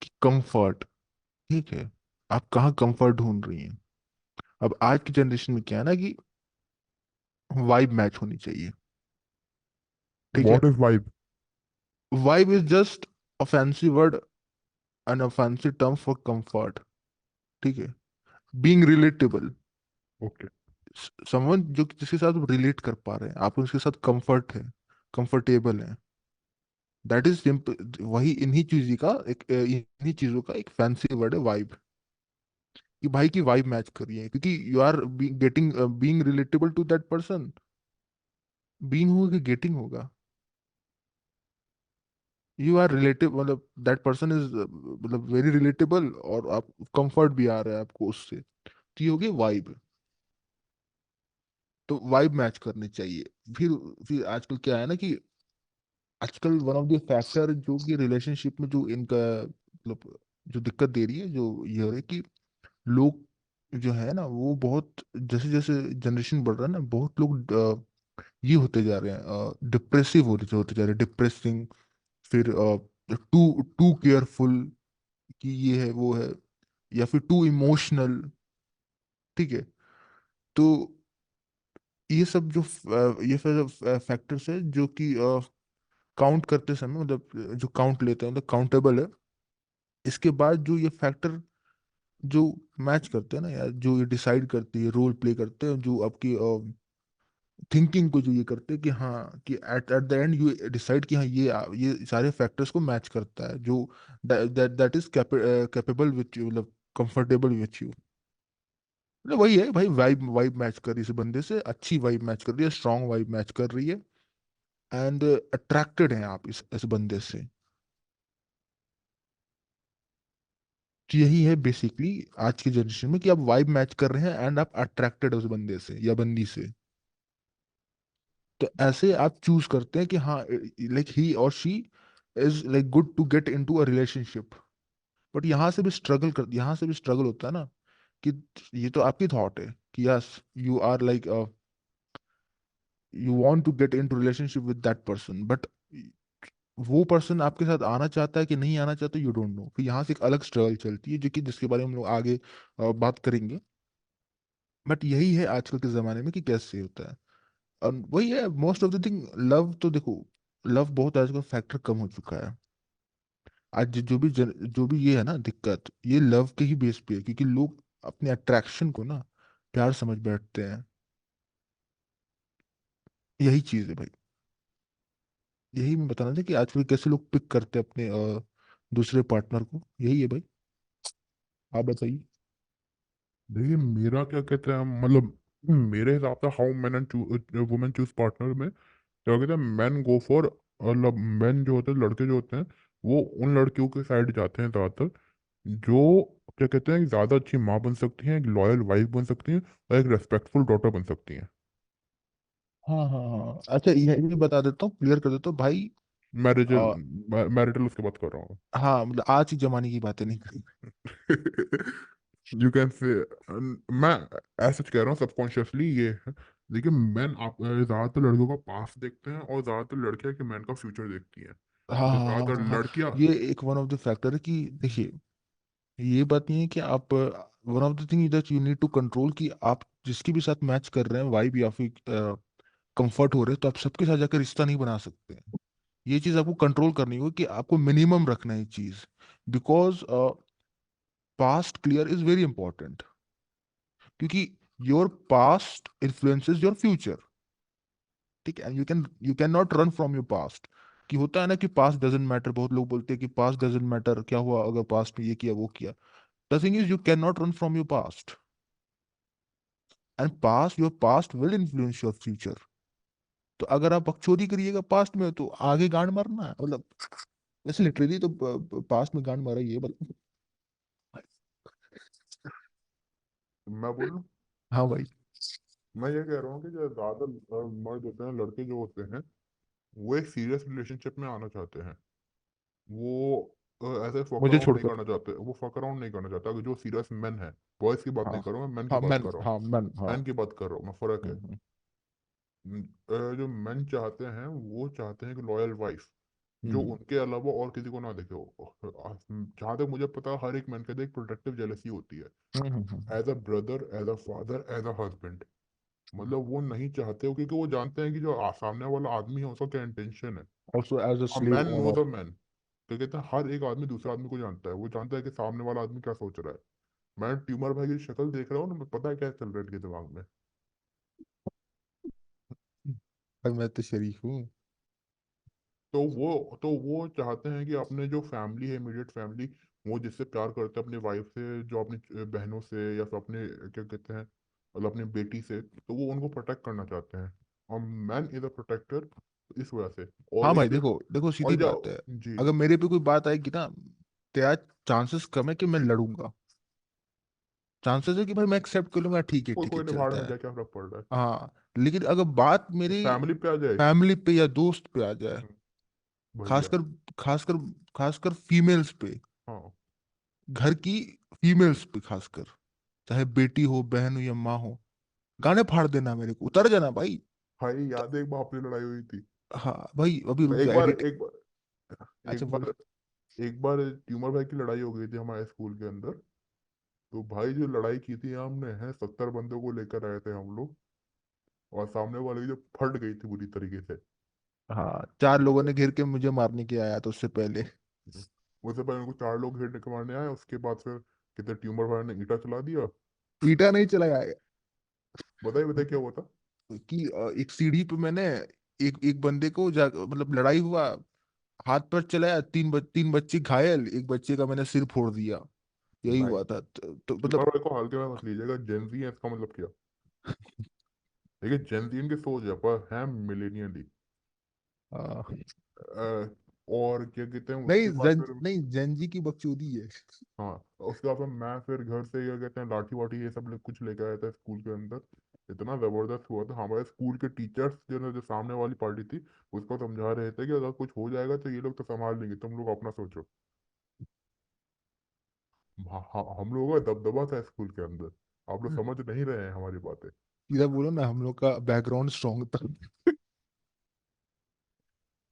कि कंफर्ट। ठीक है, आप कहाँ कंफर्ट ढूंढ रही हैं। अब आज की जनरेशन में क्या है ना कि वाइब मैच होनी चाहिए। ठीक है, what is vibe? Vibe is just a fancy word and a fancy term for comfort. ठीक है, बीइंग रिलेटेबल। ओके। समवन जो जिसके साथ रिलेट कर पा रहे हैं, आप उसके साथ कंफर्ट है, कंफर्टेबल है। That is simple. वही इन्हीं चीजों का एक फैंसी वर्ड है वाइब। कि भाई की वाइब मैच करिए, क्योंकि you are getting being relatable to that person. Being होगा कि गेटिंग होगा। यू आर रिलेटिव, मतलब दैट पर्सन इज मतलब वेरी रिलेटेबल, और आप कंफर्ट भी आ रहा है आपको उससे, तो ये होगी वाइब। तो वाइब मैच करनी चाहिए। फिर आजकल क्या है ना कि आजकल वन ऑफ द फैक्टर जो कि रिलेशनशिप में जो इनका मतलब जो दिक्कत दे रही है, जो ये हो रही है कि लोग जो है ना वो बहुत, जैसे जैसे जनरेशन बढ़ रहा है ना, बहुत लोग ये होते जा रहे हैं, डिप्रेसिव होते जा रहे हैं, डिप्रेसिंग। फिर टू टू केयरफुल, कि ये है वो है, या फिर टू इमोशनल। ठीक है, तो ये सब जो ये सब फैक्टर्स है जो कि काउंट करते समय, मतलब जो काउंट लेते हैं मतलब काउंटेबल है। इसके बाद जो ये फैक्टर जो मैच करते हैं ना, या जो ये डिसाइड करती है, रोल प्ले करते हैं, जो आपकी थिंकिंग को जो ये करते हैं कि हाँ, कि at at the end you decide कि हाँ ये सारे फैक्टर्स को मैच करता है, जो that that is capable with you, मतलब कंफर्टेबल विथ यू। मतलब वही है भाई, वाइब वाइब मैच कर रही है इस बंदे से, अच्छी वाइब मैच कर रही है, स्ट्रांग वाइब मैच कर रही है, एंड अट्रैक्टेड हैं आप इस बंदे से। तो यही है बेसिकली आज की जनरेशन में, कि आप वाइब मैच कर रहे हैं एंड आप अट्रैक्टेड है उस बंदे से या बंदी से। तो ऐसे आप चूज करते हैं कि हाँ, लाइक ही और she is like good to get into a relationship. But यहाँ से भी स्ट्रगल होता है ना, कि ये तो आपकी थॉट है कि yes you are like you want to get into relationship with that person, but वो पर्सन आपके साथ आना चाहता है कि नहीं आना चाहता, यू डोंट नो। फिर यहाँ से एक अलग स्ट्रगल चलती है, जो कि जिसके बारे में हम लोग आगे बात करेंगे। बट यही है आजकल के जमाने में कि कैसे होता है। और वही है most of the thing. Love तो देखो, लव बहुत आजकल फैक्टर कम हो चुका है। आज जो भी ये है ना दिक्कत, ये लव के ही बेस पे है, क्योंकि लोग अपने अट्रैक्शन को ना प्यार समझ बैठते हैं। यही चीज है भाई। यही मैं बताना था कि आजकल कैसे लोग पिक करते हैं अपने दूसरे पार्टनर को, यही है भाई। आप बताइए। देखिए मेरा क्या कहते हैं, मतलब मेरे हिसाब से how man and women choose partner में क्या कहते हैं, मैन गो फॉर, मतलब मैन जो होते हैं, लड़के जो होते हैं, वो उन लड़कियों के साइड जाते हैं ज़्यादातर जो क्या कहते हैं ज़्यादा अच्छी माँ बन सकती हैं, एक लॉयल वाइफ बन सकती हैं और एक रेस्पेक्टफुल डॉटर बन सकती हैं। हाँ हाँ हाँ, अच्छा ये भी बता देता हूँ, क्लियर कर देता हूँ भाई। मैरिजल, आ, मैरिटल उसके बात कर रहा हूँ। हाँ मतलब आज की जमाने की बातें नहीं करी। यू कैन से, मैं ऐसा कह रहा हूँ सबकॉन्शियसली ये है। देखिए मैन, आप ज्यादातर लड़कियों का पास्ट देखते हैं और ज्यादातर लड़कियां कि मैन का फ्यूचर देखती हैं। हाँ जो हाँ हाँ ज्यादातर हाँ हाँ, लड़कियां, ये एक वन ऑफ द फैक्टर है कि देखिए, ये बात नहीं है कि आप, one of the thing that you need to control कि आप जिसके भी साथ मैच कर रहे हैं वाइब या फिर कंफर्ट हो रहे हैं, तो आप सबके साथ जाकर रिश्ता नहीं बना सकते। ये चीज आपको कंट्रोल करनी होगी कि आपको मिनिमम रखना है चीज, because past clear is very important, क्योंकि your past influences your future. ठीक है, you can not run from your past. कि होता है ना कि पास्ट डजेंट मैटर, बहुत लोग बोलते हैं कि पास्ट डजेंट मैटर, क्या हुआ अगर पास्ट में ये किया वो किया। The thing is you can not run from your past, and past, your past will influence your future. तो अगर आप बकचोदी करिएगा पास्ट में तो आगे गांड मारना है, मतलब वैसे लिटरली तो पास्ट में गांड मारा ही है मतलब। मैं बोलूं, हाँ भाई। मैं ये कह रहा हूँ कि जो ज्यादा मर्द होते हैं, लड़के जो होते हैं, वो एक सीरियस रिलेशनशिप में आना चाहते हैं। वो ऐसे फक मुझे अराउंड नहीं छोड़कर। करना चाहते, वो फक अराउंड नहीं करना चाहता। अगर जो सीरियस मैन है, बॉयज की बात हाँ नहीं कर रहा हूँ मैं, मैन की हाँ बात मैन, कर रहा हूँ। हाँ मैन, हाँ। मैन की बात कर रहा हूँ मैं, फर्क है। हम्म जो मेन चाहते हैं वो चाहते हैं कि लॉयल वाइफ जो हम्म उनके अलावा और किसी को ना देखे हो। जहां तक मुझे पता है, हर एक मैन के अंदर एक प्रोटेक्टिव जेलसी होती है, as a brother, as a father, as a husband. मतलब वो नहीं चाहते हो क्योंकि वो जानते हैं कि जो सामने वाला आदमी है उसका क्या इंटेंशन है। Also as a a slave man knows owner. A man. तो कहते हैं हर एक आदमी दूसरा आदमी को जानता है, वो जानता है कि सामने वाला आदमी क्या सोच रहा है। मैं ट्यूमर भाई की शक्ल देख रहा हूँ ना, मैं पता है क्या चल रहा है इनके दिमाग में। भाई मैं तो शरीफ हूँ। तो वो चाहते हैं कि अपने जो फैमिली है, इमीडिएट फैमिली, वो जिससे प्यार करते हैं अपनी वाइफ से, जो अपनी बहनों से या फिर अपने क्या कहते हैं, मतलब अपनी बेटी से, तो वो उनको प्रोटेक्ट करना चाहते हैं। और मैन इज अ प्रोटेक्टर, इस वजह से। हाँ और भाई इसके, देखो देखो, सीधी और बात है। जाओ जी। अगर मेरे पे कोई बात आएगी ना, तो चांसेस कम है कि मैं लड़ूंगा। चांसेस है कि भाई मैं एक्सेप्ट कर लूंगा, कोई ठीक है कोई ने भाड़ चलता में है। जाए, क्या फर्क पड़ रहा है। हाँ, लेकिन अगर बात मेरी फैमिली पे आ जाए। फैमिली पे या दोस्त पे आ जाए, भैया। खासकर खासकर खासकर फीमेल्स पे, हाँ घर की फीमेल्स पे खासकर, चाहे बेटी हो, बहन हो या माँ हो, गाने फाड़ देना, मेरे को उतर जाना भाई। भाई, याद है एक बार अपनी लड़ाई हुई थी। हाँ भाई, अभी रुक एक जा बार एडिट। एक बार अच्छा एक बोल। बार एक बार ट्यूमर भाई की लड़ाई हो गई थी हमारे स्कूल के अंदर। तो भाई जो लड़ाई की थी हमने, है 70 बंदों को लेकर आए थे हम लोग, और सामने वाले की जो फट गई थी बुरी तरीके से। हाँ, चार लोगों ने घेर के मुझे मारने के आया था उससे पहले। उससे पहले उनको 4 लोग घेरने के मारने आए, उसके बाद फिर कितने ट्यूमर भाई ने ईटा चला दिया। ईटा नहीं चलाया बताइए बताइए क्या हुआ था। कि एक सीढ़ी पे मैंने एक एक बंदे को मतलब लड़ाई हुआ, हाथ पर चलाया, तीन बच्चे घायल, एक बच्चे का मैंने सिर फोड़ दिया। यही भाई हुआ था, तो ट्यूमर मतलब। भाई को हल्के में मत लीजिएगा, जेंजी है इसका मतलब क्या। देखिए जेंजी इनकी सोच है, पर है मिलेनियली। आ, और क्या कहते हैं नहीं उसके बाद फिर, नहीं, जनजी की बकचोदी है। हाँ उसके बाद फिर मैं फिर घर से क्या कहते हैं लाठी वाठी ये सब कुछ लेकर आया था स्कूल के अंदर। इतना जबरदस्त हुआ था, हमारे स्कूल के टीचर्स जो सामने वाली पार्टी थी, उसको समझा रहे थे कि अगर कुछ हो जाएगा तो ये लोग तो संभाल लेंगे, तुम लोग अपना सोचो। हम लोगों का दबदबा था स्कूल के अंदर। आप लोग समझ नहीं रहे हैं हमारी बातें। सीधा बोलो ना, हम लोग का बैकग्राउंड स्ट्रॉन्ग था।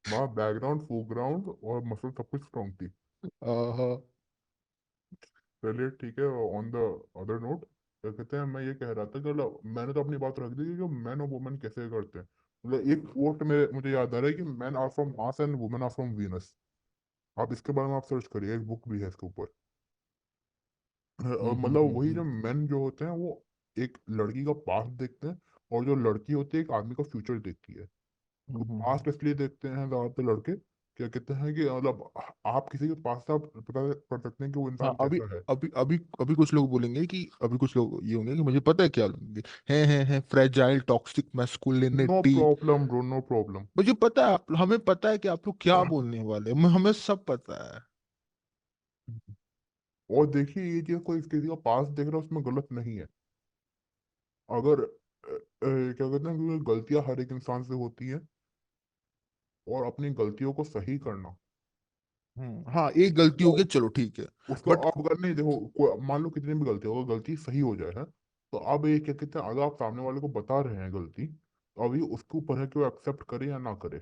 वहाँ बैकग्राउंड, फोरग्राउंड और मसल सब कुछ स्ट्रॉन्ग थी। हाँ। चलिए ठीक है। ऑन द अदर नोट, क्या कहते हैं, मैं ये कह रहा था कि मतलब मैंने तो अपनी बात रख दी कि मैन और वुमेन कैसे करते हैं। मतलब एक कोट में मुझे याद आ रहा है कि man are from Mars and women are from Venus. आप इसके बारे में आप सर्च करिए, एक बुक भी है इसके ऊपर। और मतलब वही, जो मैन जो होते हैं वो एक लड़की का पास्ट देखते हैं, और जो लड़की होती है एक आदमी का फ्यूचर देखती है। तो पास्ट इसलिए देखते हैं ज्यादातर लड़के क्या कहते हैं कि मतलब आप किसी के पास से आप पता कर सकते हैं कि वो हाँ, इंसान अभी कैसा है। अभी अभी अभी कुछ लोग बोलेंगे कि अभी कुछ लोग ये होंगे कि मुझे पता है क्या बोलेंगे, हैं fragile toxic no masculinity. Problem bro, no problem. मुझे पता है हमें पता है कि आप लोग क्या बोलने वाले हैं, हमें सब पता है। और देखिए, ये चीज कोई किसी का पास देख रहा है उसमें गलत नहीं है। अगर क्या कहते हैं कि गलतियां हर एक इंसान से होती है, और अपनी गलतियों को सही करना, हाँ, एक गलती हो उसको गई चलो ठीक है। उसको बट आप अगर नहीं देखो, मान लो कितनी भी गलती हो, अगर गलती सही हो जाए है, तो अब ये क्या कहते हैं, अगर आप सामने वाले को बता रहे हैं गलती, तो अभी उसके ऊपर है कि वो एक्सेप्ट करे या ना करे।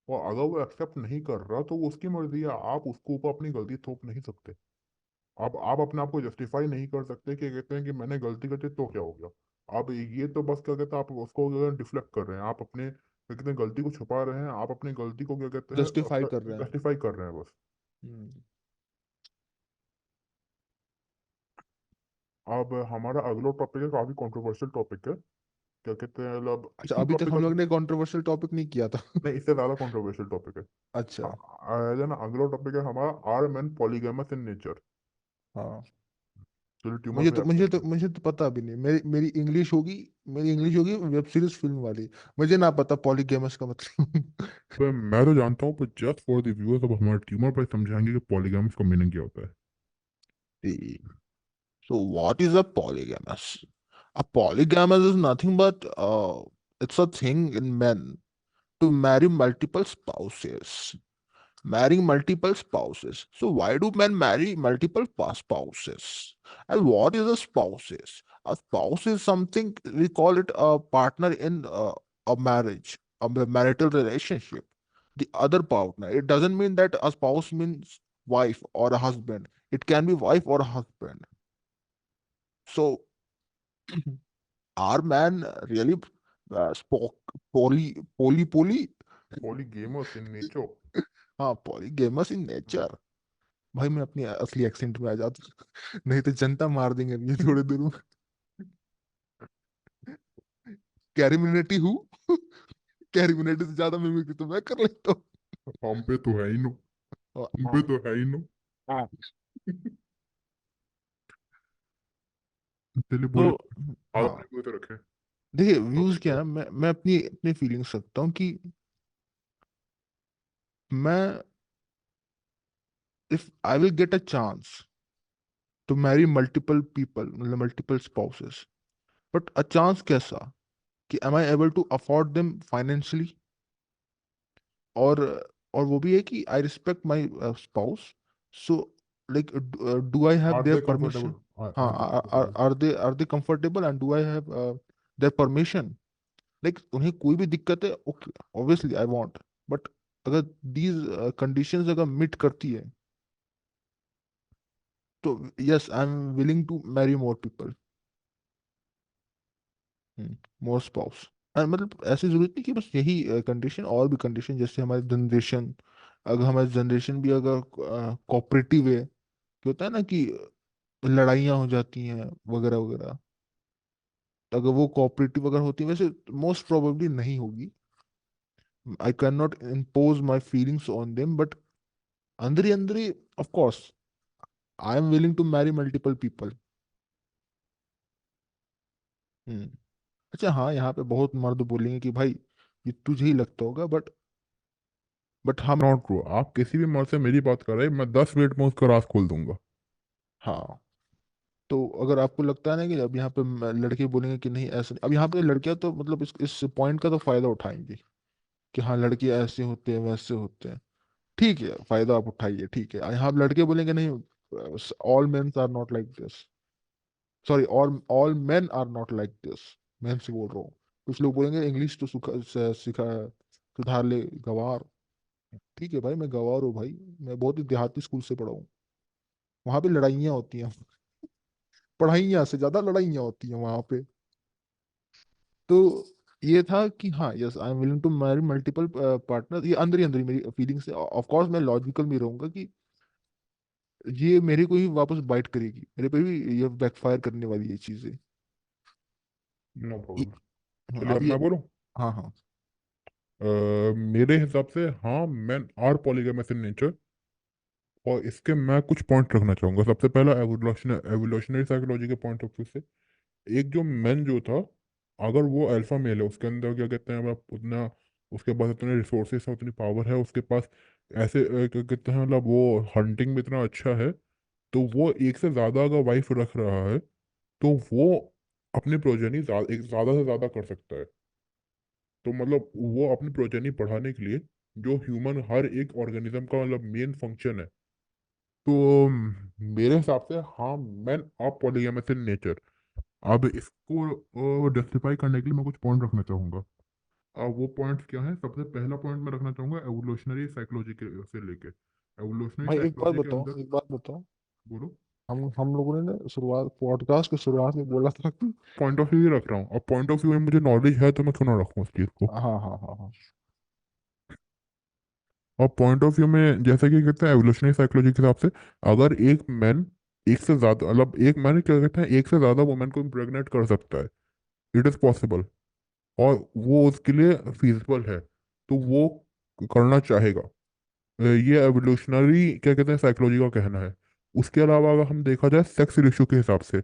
और अगर वो एक्सेप्ट नहीं कर रहा तो वो उसकी मर्जी है, आप उसके ऊपर अपनी गलती थोप नहीं सकते। आप अपने आप को जस्टिफाई नहीं कर सकते कि कहते हैं कि मैंने गलती कर दी तो क्या हो गया। आप ये तो बस क्या कहते हैं, आप उसको डिफ्लेक्ट कर रहे हैं, आप अपने क्या कहते हैं गलती को छुपा रहे हैं, आप अपनी गलती को क्या कहते हैं जस्टिफाई कर रहे हैं। जस्टिफाई कर रहे हैं बस। हम्म। अब हमारा अगला टॉपिक है, काफी कंट्रोवर्शियल टॉपिक है। क्या कहते हैं मतलब अच्छा, इसी अभी तक टॉपिक हम का, लोग ने कंट्रोवर्शियल टॉपिक नहीं किया था। नहीं इससे ज्यादा कंट्रोवर्शियल टॉपिक है। अच्छा। है ना, अगला टॉपिक है हमारा, are man polygamous in nature. हाँ, चलिए ट्यूमर मुझे पे तो आप मुझे तो करते हैं। मुझे तो पता भी नहीं, मेरी मेरी इंग्लिश होगी। मेरी इंग्लिश होगी वेब सीरीज फिल्म वाली। मुझे ना पता पॉलीगेमस का मतलब। तो मैं तो जानता हूँ, पर जस्ट फॉर द व्यूअर्स, अब हमारे ट्यूमर पर समझाएंगे कि पॉलीगैमस का मीनिंग क्या होता है। So what is a polygamous? A polygamous is nothing but it's a thing in men to marry multiple spouses. Marrying multiple spouses. So why do men marry multiple spouses? And what is a spouses? A spouse is something we call it a partner in a marriage, a marital relationship. The other partner. It doesn't mean that a spouse means wife or a husband. It can be wife or a husband. So our man really spoke poly. पॉलीगेमस in nature. हाँ, पॉलीगेमस in nature. भाई मैं अपनी असली accent में आ जाता, नहीं तो जनता मार देंगे ये थोड़ी देर में। कैरिमिनेटी हूँ। कैरिमिनेटी से ज्यादा मिमिक्री तो मैं कर लेता हूँ। हम पे तो है ही नो, हम पे हाँ, तो है ही नो। हाँ। चलिए तो बोले, आप हाँ, अपने मुंह पे रखे देखिए व्यूज टॉपिक क्या को। है, मैं अपनी अपनी फीलिंग्स रखता हूँ कि मैं, if I will get a chance to marry multiple people, मतलब multiple spouses, but a chance कैसा कि am I able to afford them financially, और और वो भी है कि I respect my spouse, so like do I have are their they permission. Comfortable, हाँ, are they comfortable. Are they comfortable and do I have their permission. Like उन्हें कोई भी दिक्कत है, okay, obviously I want, but अगर these conditions अगर meet करती है, तो yes I am willing to marry more people, more spouse. मतलब ऐसी जरूरत नहीं कि बस यही कंडीशन, और भी कंडीशन, जैसे हमारी जनरेशन, अगर हमारी जनरेशन भी अगर कोऑपरेटिव है, कि होता है ना कि लड़ाइयाँ हो जाती हैं वगैरह वगैरह, तो अगर वो कोऑपरेटिव अगर होती है, वैसे मोस्ट प्रोबेबली नहीं होगी, I can not impose my feelings on them, but अंदर ही of course I am willing to marry multiple people. अच्छा, हाँ, यहाँ पे बहुत मर्द बोलेंगे कि भाई ये तुझे ही लगता होगा, बट हम, नॉट ट्रू, आप किसी भी मर्द से मेरी बात कर रहे हैं, मैं 10 मिनट में उसका राज खोल दूंगा। हाँ, तो अगर आपको लगता है ना कि अब यहाँ पे लड़के बोलेंगे कि नहीं ऐसा नहीं, अब यहाँ पे लड़कियां तो मतलब इस पॉइंट का तो फायदा उठाएंगी कि हाँ लड़के ऐसे होते हैं वैसे होते हैं, ठीक है, फायदा आप उठाइए, ठीक है। यहाँ लड़के बोलेंगे नहीं, all men are not like this, sorry, all men are not like this, मैं से बोल रहा हूँ। कुछ लोग बोलेंगे इंग्लिश तो सिखा सुधार ले गवार। ठीक है भाई, मैं गवार हूँ भाई, मैं बहुत ही देहाती स्कूल से पढ़ा हूँ, वहां पे लड़ाइयाँ होती हैं, पढ़ाइयाँ से ज्यादा लड़ाइयाँ होती हैं वहां पे। तो ये था कि हाँ, yes I am willing to marry multiple partner, ये अंदर ही अंदर ही मेरी फीलिंग्स है, ऑफ कोर्स मैं लॉजिकल में रहूंगा कि ये मेरे को ही वापस बाइट करेगी, मेरे पे भी ये बैकफायर करने वाली ये चीजें। नो ये- प्रॉब्लम। हाँ, चलिए अब अब ये, मैं बोलूं। हाँ हाँ, मेरे हिसाब से हाँ, man are polygamous in nature. और इसके मैं कुछ पॉइंट रखना चाहूंगा। सबसे पहला, एवोल्यूशनरी साइकोलॉजी के पॉइंट ऑफ व्यू से, एक जो मैन जो था, अगर वो अल्फा मेल है, उसके अंदर क्या कहते हैं, मतलब उतना, उसके पास उतने रिसोर्सेस है, उतनी पावर है उसके पास, ऐसे क्या कहते हैं, मतलब वो हंटिंग में इतना अच्छा है, तो वो एक से ज्यादा अगर वाइफ रख रहा है, तो वो अपनी प्रोजेनी एक ज्यादा से ज्यादा कर सकता है। तो मतलब वो अपनी प्रोजेनी बढ़ाने के लिए, जो ह्यूमन हर एक ऑर्गेनिज्म का मतलब मेन फंक्शन है, तो मेरे हिसाब से हाँ, man of polygamous in nature. अब इसको जस्टिफाई करने के लिए मैं कुछ पॉइंट रखना चाहूंगा। अब वो पॉइंट्स क्या है? सबसे पहला पॉइंट मैं रखना चाहूंगा एवोल्यूशनरी साइकोलॉजी के से लेके। एवोल्यूशनरी भाई एक बात साइकोलॉजी के बताओ, अंदर। एक बात बताओ। बोलो। हम लोगों ने ना शुरुआत, पॉडकास्ट की शुरुआत में बोला था कि पॉइंट ऑफ व्यू ही रख रहा हूँ, अब पॉइंट ऑफ व्यू में मुझे नॉलेज है तो मैं क्यों ना रखूँ उस चीज़ को। हाँ हाँ हाँ हाँ। और पॉइंट ऑफ व्यू में जैसे कि कहते हैं एवोल्यूशनरी साइकोलॉजी के हिसाब से, अगर एक मैन एक से ज्यादा, मतलब एक मैन क्या कहते हैं, एक से ज्यादा वुमेन को इम्प्रेग्नेट कर सकता है, इट इज पॉसिबल, और वो उसके लिए फीजिबल है, तो वो करना चाहेगा। ये एवोल्यूशनरी क्या कहते हैं साइकोलॉजी का कहना है। उसके अलावा अगर हम देखा जाए सेक्स रेशियो के हिसाब से,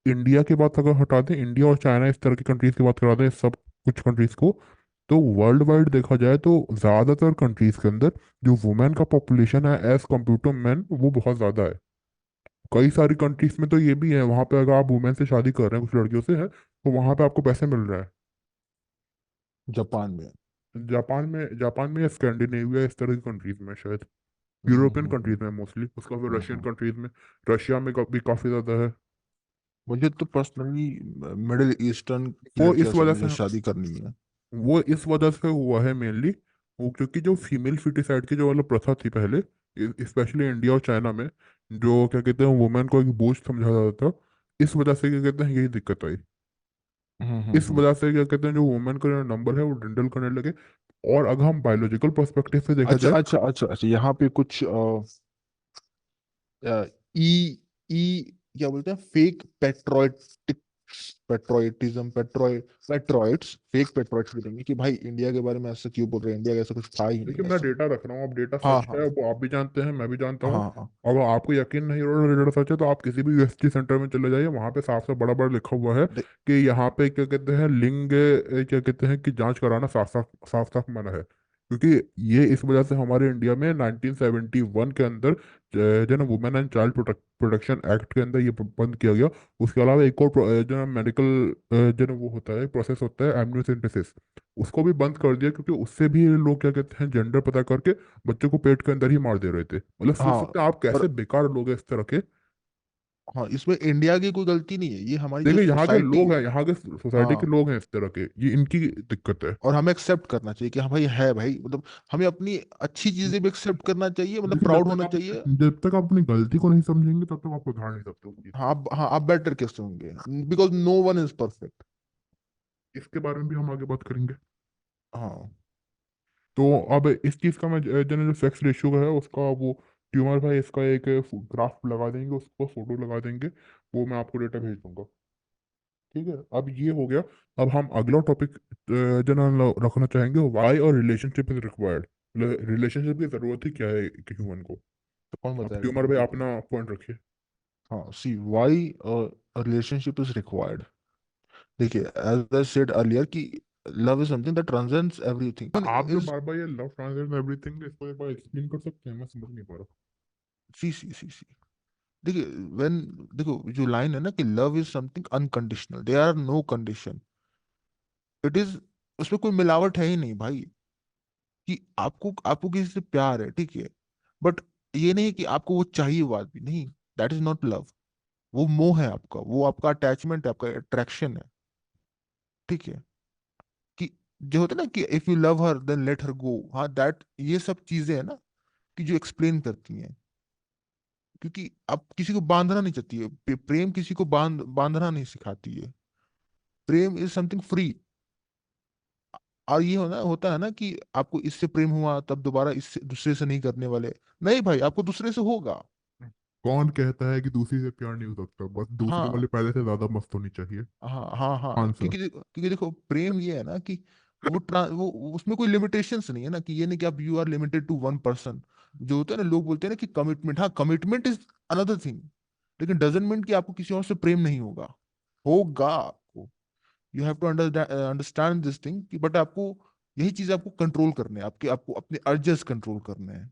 इंडिया की बात अगर हटा दें, इंडिया और चाइना इस तरह की कंट्रीज की बात करा दें, सब कुछ कंट्रीज को, तो वर्ल्ड वाइड देखा जाए तो ज्यादातर कंट्रीज के अंदर जो वुमेन का पॉपुलेशन है एज कम्पेयर टू मैन, वो बहुत ज्यादा है। कई सारी कंट्रीज में तो ये भी है, वहां पे अगर आप वुमेन से शादी कर रहे हैं, कुछ लड़कियों से है, तो वहां पे आपको पैसे मिल रहा है। जापान में। जापान में या स्कैंडिनेविया इस तरह की कंट्रीज में शायद, हम्म हम्म यूरोपियन हम्म हम्म कंट्रीज में मोस्टली, उसका फिर हम्म, रशियन हम्म। कंट्रीज में, रशिया में भी काफी ज्यादा है। मुझे तो पर्सनली मिडिल ईस्टर्न की वो लड़कियों इस से वजह मुझे से शादी करनी है। वो इस वजह से हुआ है मेनली, वो क्योंकि जो फीमेल फिटिसाइड की जो मतलब प्रथा थी पहले, स्पेशली इंडिया और चाइना में, जो क्या कहते हैं वुमेन को एक बोझ समझा जाता था, इस वजह से क्या कहते हैं यही दिक्कत आई। इस हम्म। वजह से क्या कहते हैं जो वुमेन का जो नंबर है वो डिंडल करने लगे। और अगर हम बायोलॉजिकल पर्सपेक्टिव से देखा अच्छा जाए, अच्छा अच्छा अच्छा, यहाँ पे कुछ ई ई क्या बोलते हैं, फेक पेट्रोइटिक, पेट्रोइटिज्म, पेट्रोइट्स, फेक पेट्रोइट्स बोलेंगे कि भाई इंडिया के बारे में ऐसा क्यों बोल रहे हैं, इंडिया का ऐसा कुछ था ही देखिए नहीं मैं ऐसा। डेटा रख रहा हूँ, अब डेटा हाँ सच हाँ है, वो आप भी जानते हैं, मैं भी जानता हूँ। हाँ हाँ। अब आपको यकीन नहीं हो रहा डेटा सच है, तो आप किसी भी यूएसटी सेंटर में चले जाइए, वहां पे साफ साफ बड़ा बड़ा लिखा हुआ है दे- कि यहाँ पे क्या कहते हैं लिंग क्या कहते हैं कि जांच कराना साफ साफ साफ साफ मना है। क्योंकि ये इस वजह से हमारे इंडिया में 1971 के अंदर जो ना women and child protection act के अंदर ये बंद किया गया। उसके अलावा एक और जो मेडिकल जो ना वो होता है, प्रोसेस होता है एमनियोसेंटेसिस, उसको भी बंद कर दिया, क्योंकि उससे भी लोग क्या कहते हैं जेंडर पता करके बच्चों को पेट के अंदर ही मार दे रहे थे। मतलब सोच हाँ सकते हैं आप पर कैसे बेकार लोग हैं इस तरह के। हाँ, इसमें इंडिया की कोई गलती नहीं है, ये हमारी जो देखिए यहाँ के सोसाइटी। लोग हैं, यहाँ के सोसाइटी के हाँ, लोग हैं इस तरह के, ये इनकी दिक्कत है। और हमें एक्सेप्ट करना चाहिए कि हाँ भाई है भाई, मतलब हमें अपनी अच्छी चीजें भी एक्सेप्ट करना चाहिए, मतलब देखिए प्राउड होना चाहिए। जब तक आप अपनी गलती को नहीं समझेंगे तब तक आप सुधार नहीं सकते उस चीज हाँ को। हाँ, आप बेटर कैसे होंगे, because no one is perfect. इसके बारे में भी हम आगे बात करेंगे। हाँ। तो अब इस चीज का मैं जो सेक्स रेशियो का है उसका वो ट्यूमर भाई, इसका एक ग्राफ लगा देंगे, उसको फोटो लगा देंगे, वो मैं आपको डेटा भेज दूंगा। ठीक है, अब ये हो गया। अब हम अगला टॉपिक रखना चाहेंगे, वाई और रिलेशनशिप इज रिक्वायर्ड। रिलेशनशिप की जरूरत ही क्या है एक ह्यूमन को। तो कौन अब बताएगा ट्यूमर भाई, भाई देखो। अपना पॉइंट रखिए। हाँ, सी वाई रिलेशनशिप इज रिक्वायर्ड। देखिए, एज आई सेड अर्लियर कि love is something that transcends everything आप जो इज। बार बार ये लव ट्रांसलेट एवरीथिंग, इसको एक बार एक्सप्लेन कर सकते हैं, मैं समझ नहीं पा रहा। सी सी सी सी देखिए, व्हेन, देखो जो लाइन है ना कि love is something unconditional, there are no condition, it is, उसमें कोई मिलावट है ही नहीं भाई। कि आपको आपको किसी से प्यार है, ठीक है, बट ये नहीं कि आपको वो चाहिए वो आदमी, नहीं, दैट इज नॉट लव। वो मोह है आपका, वो आपका अटैचमेंट है, आपका अट्रैक्शन है, ठीक है। कि जो होता है ना कि if you love her then let her go, हाँ दैट, ये सब चीजें है ना कि जो एक्सप्लेन करती हैं। क्योंकि आप किसी को बांधना नहीं चाहती है, प्रेम किसी को बांधना नहीं सिखाती है। प्रेम इज समथिंग फ्री। और ये होता है ना कि आपको इससे प्रेम हुआ तब दोबारा इससे दूसरे से नहीं करने वाले। नहीं भाई, आपको दूसरे से होगा। कौन कहता है कि दूसरी से प्यार नहीं हो सकता? बस दूसरे हाँ वाले पहले से ज्यादा मस्त होनी चाहिए। हाँ हाँ हाँ, आंसर। क्योंकि देखो प्रेम ये है ना कि वो उसमें कोई लिमिटेशंस नहीं है ना, कि ये नहीं कि आप you are limited to one person. जो होता है ना, लोग बोलते हैं ना कि कमिटमेंट, हाँ कमिटमेंट इज अनदर थिंग, लेकिन डजंट मीन कि आपको किसी और से प्रेम नहीं होगा। होगा आपको। You have to understand this thing कि, बट आपको यही चीज आपको कंट्रोल करने हैं, आपके आपको अपने अर्जेस कंट्रोल करने हैं।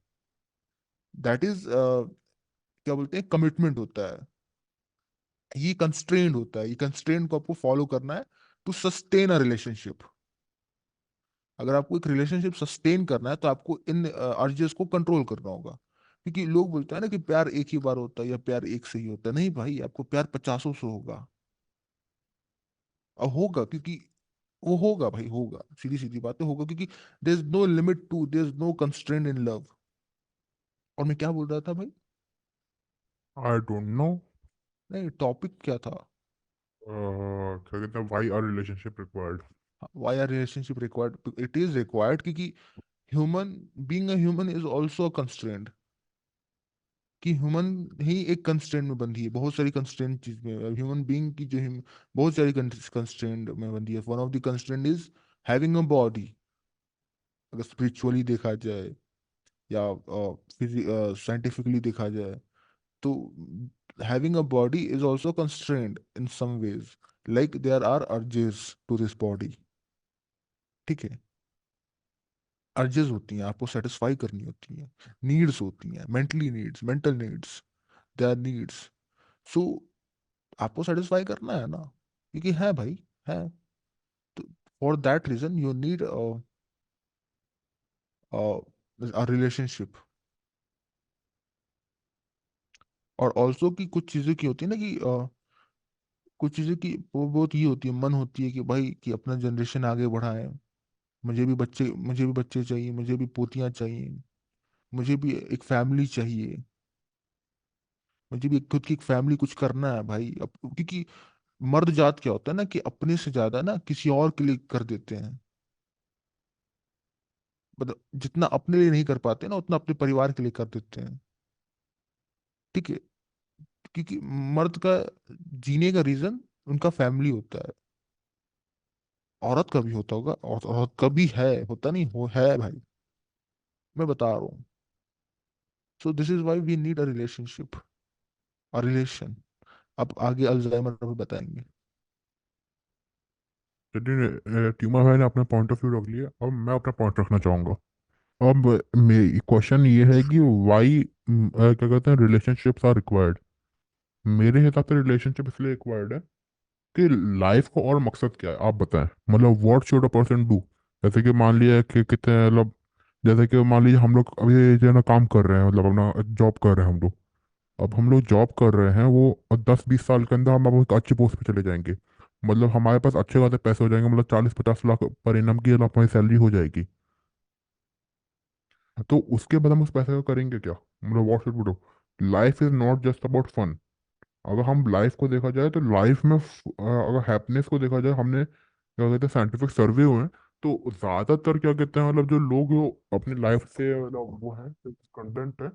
दैट इज क्या बोलते हैं, कमिटमेंट होता है। ये कंस्ट्रेंड होता है, ये कंस्ट्रेंट को आपको फॉलो करना है टू सस्टेन अ रिलेशनशिप। अगर आपको एक रिलेशनशिप सस्टेन करना है तो आपको इन अर्जेस को कंट्रोल करना होगा। क्योंकि लोग बोलते हैं ना कि प्यार एक ही बार होता है या प्यार एक से ही होता है। नहीं भाई, आपको प्यार पचासों से होगा। और होगा, क्योंकि वो होगा भाई, होगा, सीधी सीधी बात है, होगा, क्योंकि there is no limit to, there is no constraint in love. और मैं क्या बोल रहा था भाई? I don't know. नहीं, टॉपिक क्या था? क्या कहते हैं, why are relationship required. Why are relationship required? It is required क्योंकि human being a human is also a constraint. कि ह्यूमन ही एक कंस्ट्रेंट में बंधी है, बहुत सारी कंस्ट्रेंट चीज में ह्यूमन बीइंग की जो बहुत सारी कंस्ट्रेंट में बंधी है। One of the constraint is having a body. अगर स्पिरिचुअली देखा जाए या साइंटिफिकली देखा जाए, तो having a body is also constrained in some ways, like there are urges to this body। ठीक है, अर्जेस होती हैं, आपको सेटिस्फाई करनी होती हैं। नीड्स होती हैं, mentally needs, mental needs, they are needs. So आपको सेटिस्फाई करना है ना, क्योंकि है भाई, है। तो for that reason you need a relationship. और ऑल्सो कि कुछ चीजें की होती है ना कि कुछ चीजें की वो बहुत ये होती है, मन होती है कि भाई कि अपना जनरेशन आगे बढ़ाए। मुझे भी बच्चे चाहिए, मुझे भी पोतियां चाहिए, मुझे भी एक फैमिली चाहिए, मुझे भी खुद की एक फैमिली कुछ करना है भाई। अब क्योंकि मर्द जात क्या होता है ना, कि अपने से ज्यादा ना किसी और के लिए कर देते हैं। मतलब जितना अपने लिए नहीं कर पाते ना, उतना अपने परिवार के लिए कर देते हैं। ठीक है, क्योंकि मर्द का जीने का रीजन उनका फैमिली होता है। औरत का भी होता होगा, और औरत का भी है, होता नहीं हो, है भाई। मैं बता रहा हूँ। So this is why we need a relationship, a relation. अब आगे अल्जाइमर भी बताएंगे। चलिए, ट्यूमा भाई ने अपना पॉइंट ऑफ व्यू रख लिया, अब मैं अपना पॉइंट रखना चाहूंगा। अब मेरी क्वेश्चन ये है कि वाई क्या कहते हैं रिलेशनशिप्स आर रिक्वायर्ड। मेरे हिसाब से रिलेशनशिप इसलिए रिक्वायर्ड है कि लाइफ को और मकसद क्या है आप बताएं। मतलब what should a person do. जैसे कि मान लिया कि कितने मतलब, जैसे कि मान लीजिए हम लोग अभी जो है ना काम कर रहे हैं, मतलब अपना जॉब कर रहे हैं हम लोग। अब हम लोग जॉब कर रहे हैं, वो 10-20 साल के अंदर हम अब एक अच्छे पोस्ट पे चले जाएंगे। मतलब हमारे पास अच्छे खासे पैसे हो जाएंगे, मतलब 40-50 लाख पर इनम की हमारी सैलरी हो जाएगी। तो उसके बाद हम उस पैसे का करेंगे क्या, मतलब what should we do. Life is not just about fun. अगर हम लाइफ को देखा जाए तो लाइफ में अगर हैप्पीनेस को देखा जाए, हमने क्या कहते हैं साइंटिफिक सर्वे हुए हैं, तो ज्यादातर क्या कहते हैं मतलब जो लोग जो अपनी लाइफ से मतलब वो है कंटेंट है,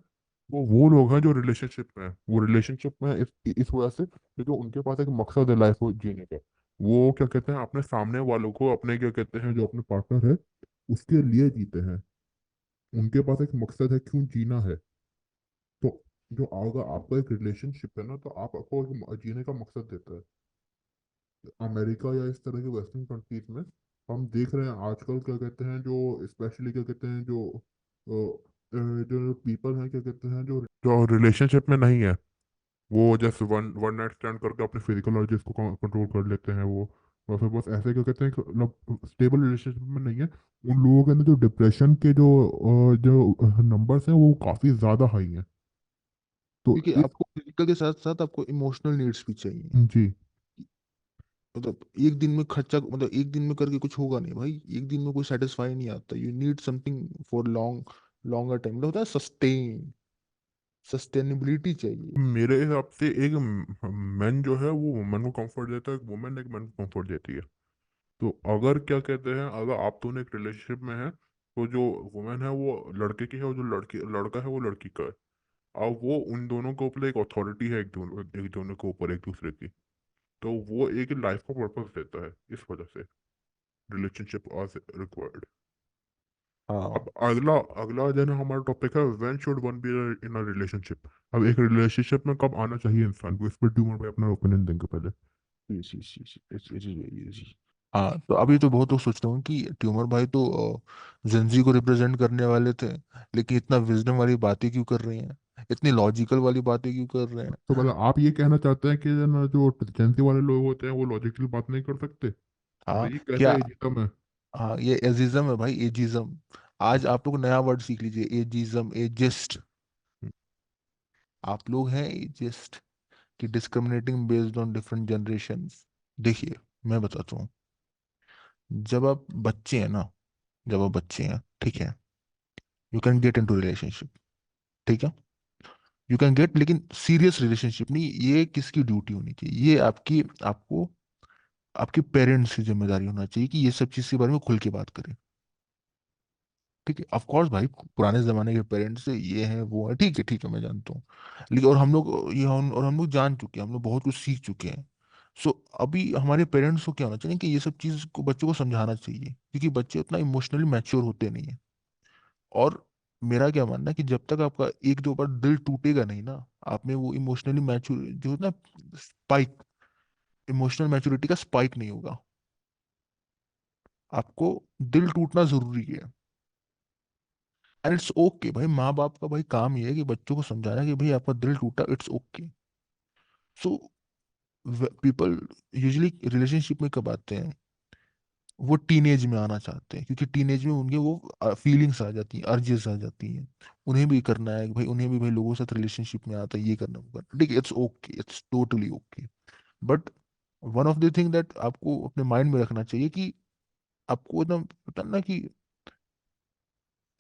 वो लोग हैं जो रिलेशनशिप में हैं। वो रिलेशनशिप में इस वजह से क्योंकि उनके पास एक मकसद है लाइफ को जीने का। वो क्या कहते हैं अपने सामने वालों को, अपने क्या कहते हैं जो अपने पार्टनर है उसके लिए जीते हैं। उनके पास एक मकसद है क्यों जीना है। तो जो अगर आपका एक रिलेशनशिप है ना, तो आपको एक जीने का मकसद देता है। अमेरिका या इस तरह के वेस्टर्न कंट्रीज में हम देख रहे हैं आजकल क्या कहते हैं जो स्पेशली क्या कहते हैं जो पीपल हैं क्या कहते हैं जो रिलेशनशिप में नहीं है, वो just one one night stand करके अपने फिजिकल अर्जेस को कंट्रोल कर लेते हैं वो। और फिर बस ऐसे क्या कहते हैं कि मतलब स्टेबल रिलेशनशिप में नहीं है, उन लोगों के अंदर जो डिप्रेशन के जो नंबर्स हैं वो काफी ज्यादा हाई हैं। तो क्योंकि इस आपको फिजिकल के साथ साथ आपको इमोशनल नीड्स भी चाहिए। जी। मतलब एक दिन में खर्चा, मतलब एक दिन में करके कुछ होगा नहीं भाई, एक दिन में कोई सेटिस्फाई नहीं आता। You need something for longer time, मतलब होता है सस्टेन, सस्टेनेबिलिटी चाहिए। मेरे हिसाब से एक मैन जो है वो वुमन को कंफर्ट देता है, एक वुमन एक मैन को कंफर्ट देती है। तो अगर क्या कहते हैं अगर आप दोनों एक रिलेशनशिप में हैं, तो जो वुमेन है वो लड़के की है और जो लड़का है वो लड़की का है। अब वो उन दोनों के ऊपर एक अथॉरिटी है, एक दोनों के ऊपर एक दूसरे की। तो वो एक लाइफ का पर्पस देता है इस वजह से। Relationship as required. हाँ अब अगला अगला जो है ना हमारा टॉपिक है, when should one be in a relationship. अब एक रिलेशनशिप में कब आना चाहिए इंसान को, इस पर ट्यूमर भाई अपना ओपिनियन देंगे पहले। Easy easy easy easy easy. हाँ तो अभी तो बहुत लोग सोच रहे होंगे कि ट्यूमर भाई तो जेंजी को रिप्रेजेंट करने वाले थे, लेकिन इतना विजडम वाली बातें क्यों कर रहे हैं, इतनी लॉजिकल वाली बातें क्यों कर रहे हैं। तो मतलब आप ये कहना चाहते हैं कि जो ना जो जेंसी वाले लोग होते हैं वो लॉजिकली बात नहीं कर सकते, हाँ मतलब ये कैसा क्या। एजिज्म है। हाँ ये एजिज्म है भाई, एजिज्म। आज आप लोग नया वर्ड सीख लीजिए, एजिज्म, एजिस्ट। आप लोग हैं एजिस्ट, कि discriminating based on different generations. देखिए मैं बताता हूँ, जब आप बच्चे हैं ना, जब आप बच्चे हैं ठीक है, you can get into relationship, ठीक है, यू कैन गेट, लेकिन सीरियस रिलेशनशिप नहीं, ये किसकी ड्यूटी होनी चाहिए, ये आपकी, आपको आपके पेरेंट्स की जिम्मेदारी होना चाहिए कि ये सब चीज़ के बारे में खुल के बात करें। ठीक है, ऑफ कोर्स भाई पुराने जमाने के पेरेंट्स से ये है वो है, ठीक है मैं जानता हूँ, लेकिन और हम लोग और हम लोग जान चुके हैं, हम लोग बहुत कुछ सीख चुके हैं। सो अभी हमारे पेरेंट्स को क्या होना चाहिए कि ये सब चीज़ को बच्चों को समझाना चाहिए, क्योंकि बच्चे उतना इमोशनली मैच्योर होते नहीं है। और मेरा क्या मानना है कि जब तक आपका एक दो बार दिल टूटेगा नहीं ना, आप में वो इमोशनली मैच्योर जो होता है ना, स्पाइक, इमोशनल मैच्योरिटी का स्पाइक नहीं होगा। आपको दिल टूटना जरूरी है, एंड इट्स ओके भाई, माँ बाप का भाई काम ये है कि बच्चों को समझाना कि भाई आपका दिल टूटा, it's okay. So people usually relationship में कब आते हैं, वो टीनेज में आना चाहते हैं, क्योंकि टीनेज में उनके वो फीलिंग्स आ जाती हैं, अर्जेस आ जाती हैं, उन्हें भी करना है भाई, उन्हें भी भाई लोगों के साथ रिलेशनशिप में आता है, ये करना वो करना, ठीक है, it's okay, it's totally okay. But one of the thing that आपको अपने माइंड में रखना चाहिए कि आपको एकदम पता ना कि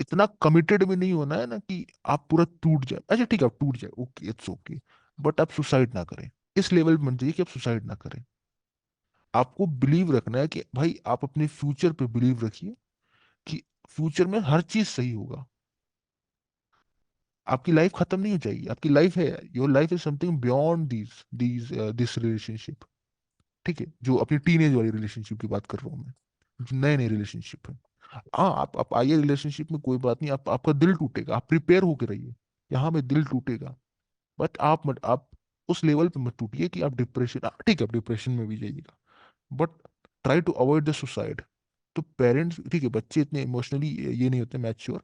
इतना कमिटेड भी नहीं होना है ना कि आप पूरा टूट जाए, अच्छा ठीक है आप टूट जाए, ओके इट्स ओके, बट आप सुसाइड ना करें। इस लेवल पे मन चाहिए कि आप सुसाइड ना करें। आपको बिलीव रखना है कि भाई आप अपने फ्यूचर पे बिलीव रखिए कि फ्यूचर में हर चीज सही होगा। आपकी लाइफ खत्म नहीं हो जाएगी, आपकी लाइफ है, your life is something beyond this relationship. ठीक है, जो अपनी टीनेज वाली रिलेशनशिप की बात कर रहा हूँ मैं, जो नए नए रिलेशनशिप है। हाँ आप आइए रिलेशनशिप में, कोई बात नहीं, आपका दिल टूटेगा, आप प्रिपेयर होकर रहिए, यहाँ में दिल टूटेगा, बट आप उस लेवल पे मत टूटिए कि आप डिप्रेशन, ठीक है आप डिप्रेशन में भी जाइएगा, but try to avoid the suicide. तो पेरेंट्स, ठीक है बच्चे इतने इमोशनली ये नहीं होते मैच्योर,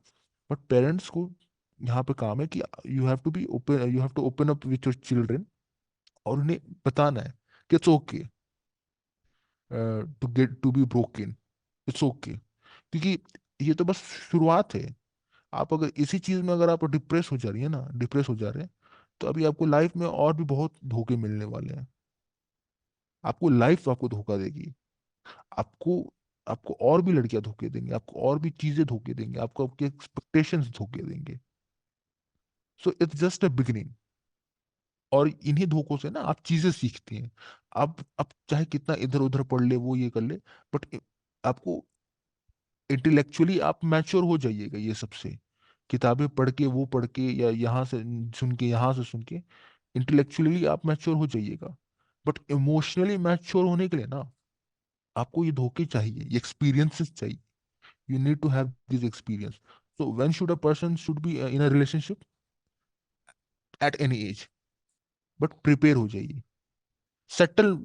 बट पेरेंट्स को यहाँ पे काम है कि you have to be open, you have to open up with your children, और उन्हें बताना है कि it's okay to be broken, it's okay, क्योंकि ये तो बस शुरुआत है। आप अगर इसी चीज में अगर आप डिप्रेस हो जा रही है ना, डिप्रेस हो जा रहे हैं, तो अभी आपको लाइफ में और भी बहुत धोखे मिलने वाले हैं। आपको लाइफ आपको धोखा देगी, आपको आपको और भी लड़कियां धोखे देंगे, आपको और भी चीजें धोखे देंगे, आपको आपके एक्सपेक्टेशंस धोखे देंगे। So it's just a beginning. और इन्हीं धोखों से ना आप चीजें सीखती हैं। आप चाहे कितना इधर उधर पढ़ ले, वो ये कर ले, बट आपको इंटेलेक्चुअली आप मैच्योर हो जाइएगा ये सबसे, किताबें पढ़ के, वो पढ़ के, या यहाँ से सुन के, यहाँ से सुन के, इंटेलेक्चुअली आप मैच्योर हो जाइएगा। बट इमोशनली मैच्योर होने के लिए ना आपको ये धोखे चाहिए, ये एक्सपीरियंसेस चाहिए। You need to have this experience. So when should a person should be in a relationship? At any age, but prepare हो जाइए। सेटल,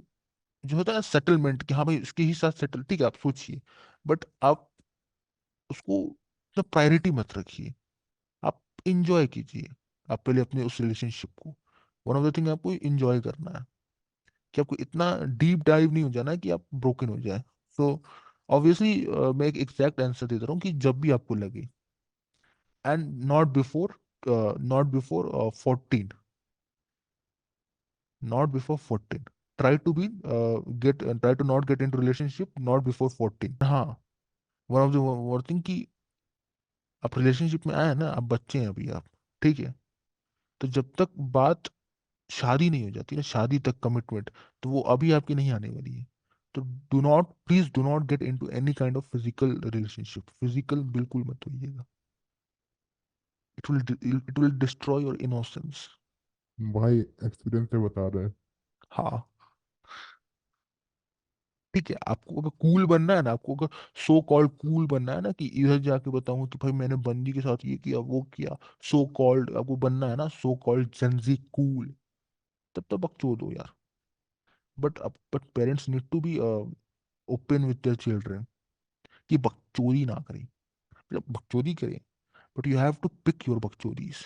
जो होता है ना सेटलमेंट, कि हाँ भाई इसके ही साथ सेटल, ठीक है आप सोचिए, बट आप उसको तो प्रायोरिटी मत रखिए, आप इंजॉय कीजिए। आप पहले अपने उस रिलेशनशिप को, वन ऑफ द थिंग आपको इंजॉय करना है, कि आपको इतना डीप डाइव नहीं हो जाना है कि आप ब्रोकन हो जाए। सो ऑब्वियसली मैं एक एग्जैक्ट आंसर दे रहा हूँ कि जब भी आपको लगे, and not before 14, not before 14, try to be get try to not get into relationship not before 14। हाँ, one of the one thing कि आप रिलेशनशिप में आए हैं ना, आप बच्चे हैं अभी आप, ठीक है, तो जब तक बात शादी नहीं हो जाती ना, शादी तक कमिटमेंट, तो वो अभी आपकी नहीं आने वाली है। तो do not, please do not get into any kind of physical relationship, physical बिल्कुल मत होइएगा, it will destroy your innocence. भाई एक्सपीरियंस से बता रहे हैं। हाँ ठीक है, आपको अगर कूल बनना है ना, आपको अगर सो कॉल्ड कूल बनना है ना, कि इधर जाके बताऊं कि भाई मैंने बंदी के साथ ये किया वो किया, सो कॉल्ड आपको बनना है ना, सो कॉल्ड जेंजी कूल, तब तो बकचोद हो यार। But parents need to be open with their children, कि बकचोदी ना करें, मतलब बकचोदी करें, but you have to pick your बकचोदीज,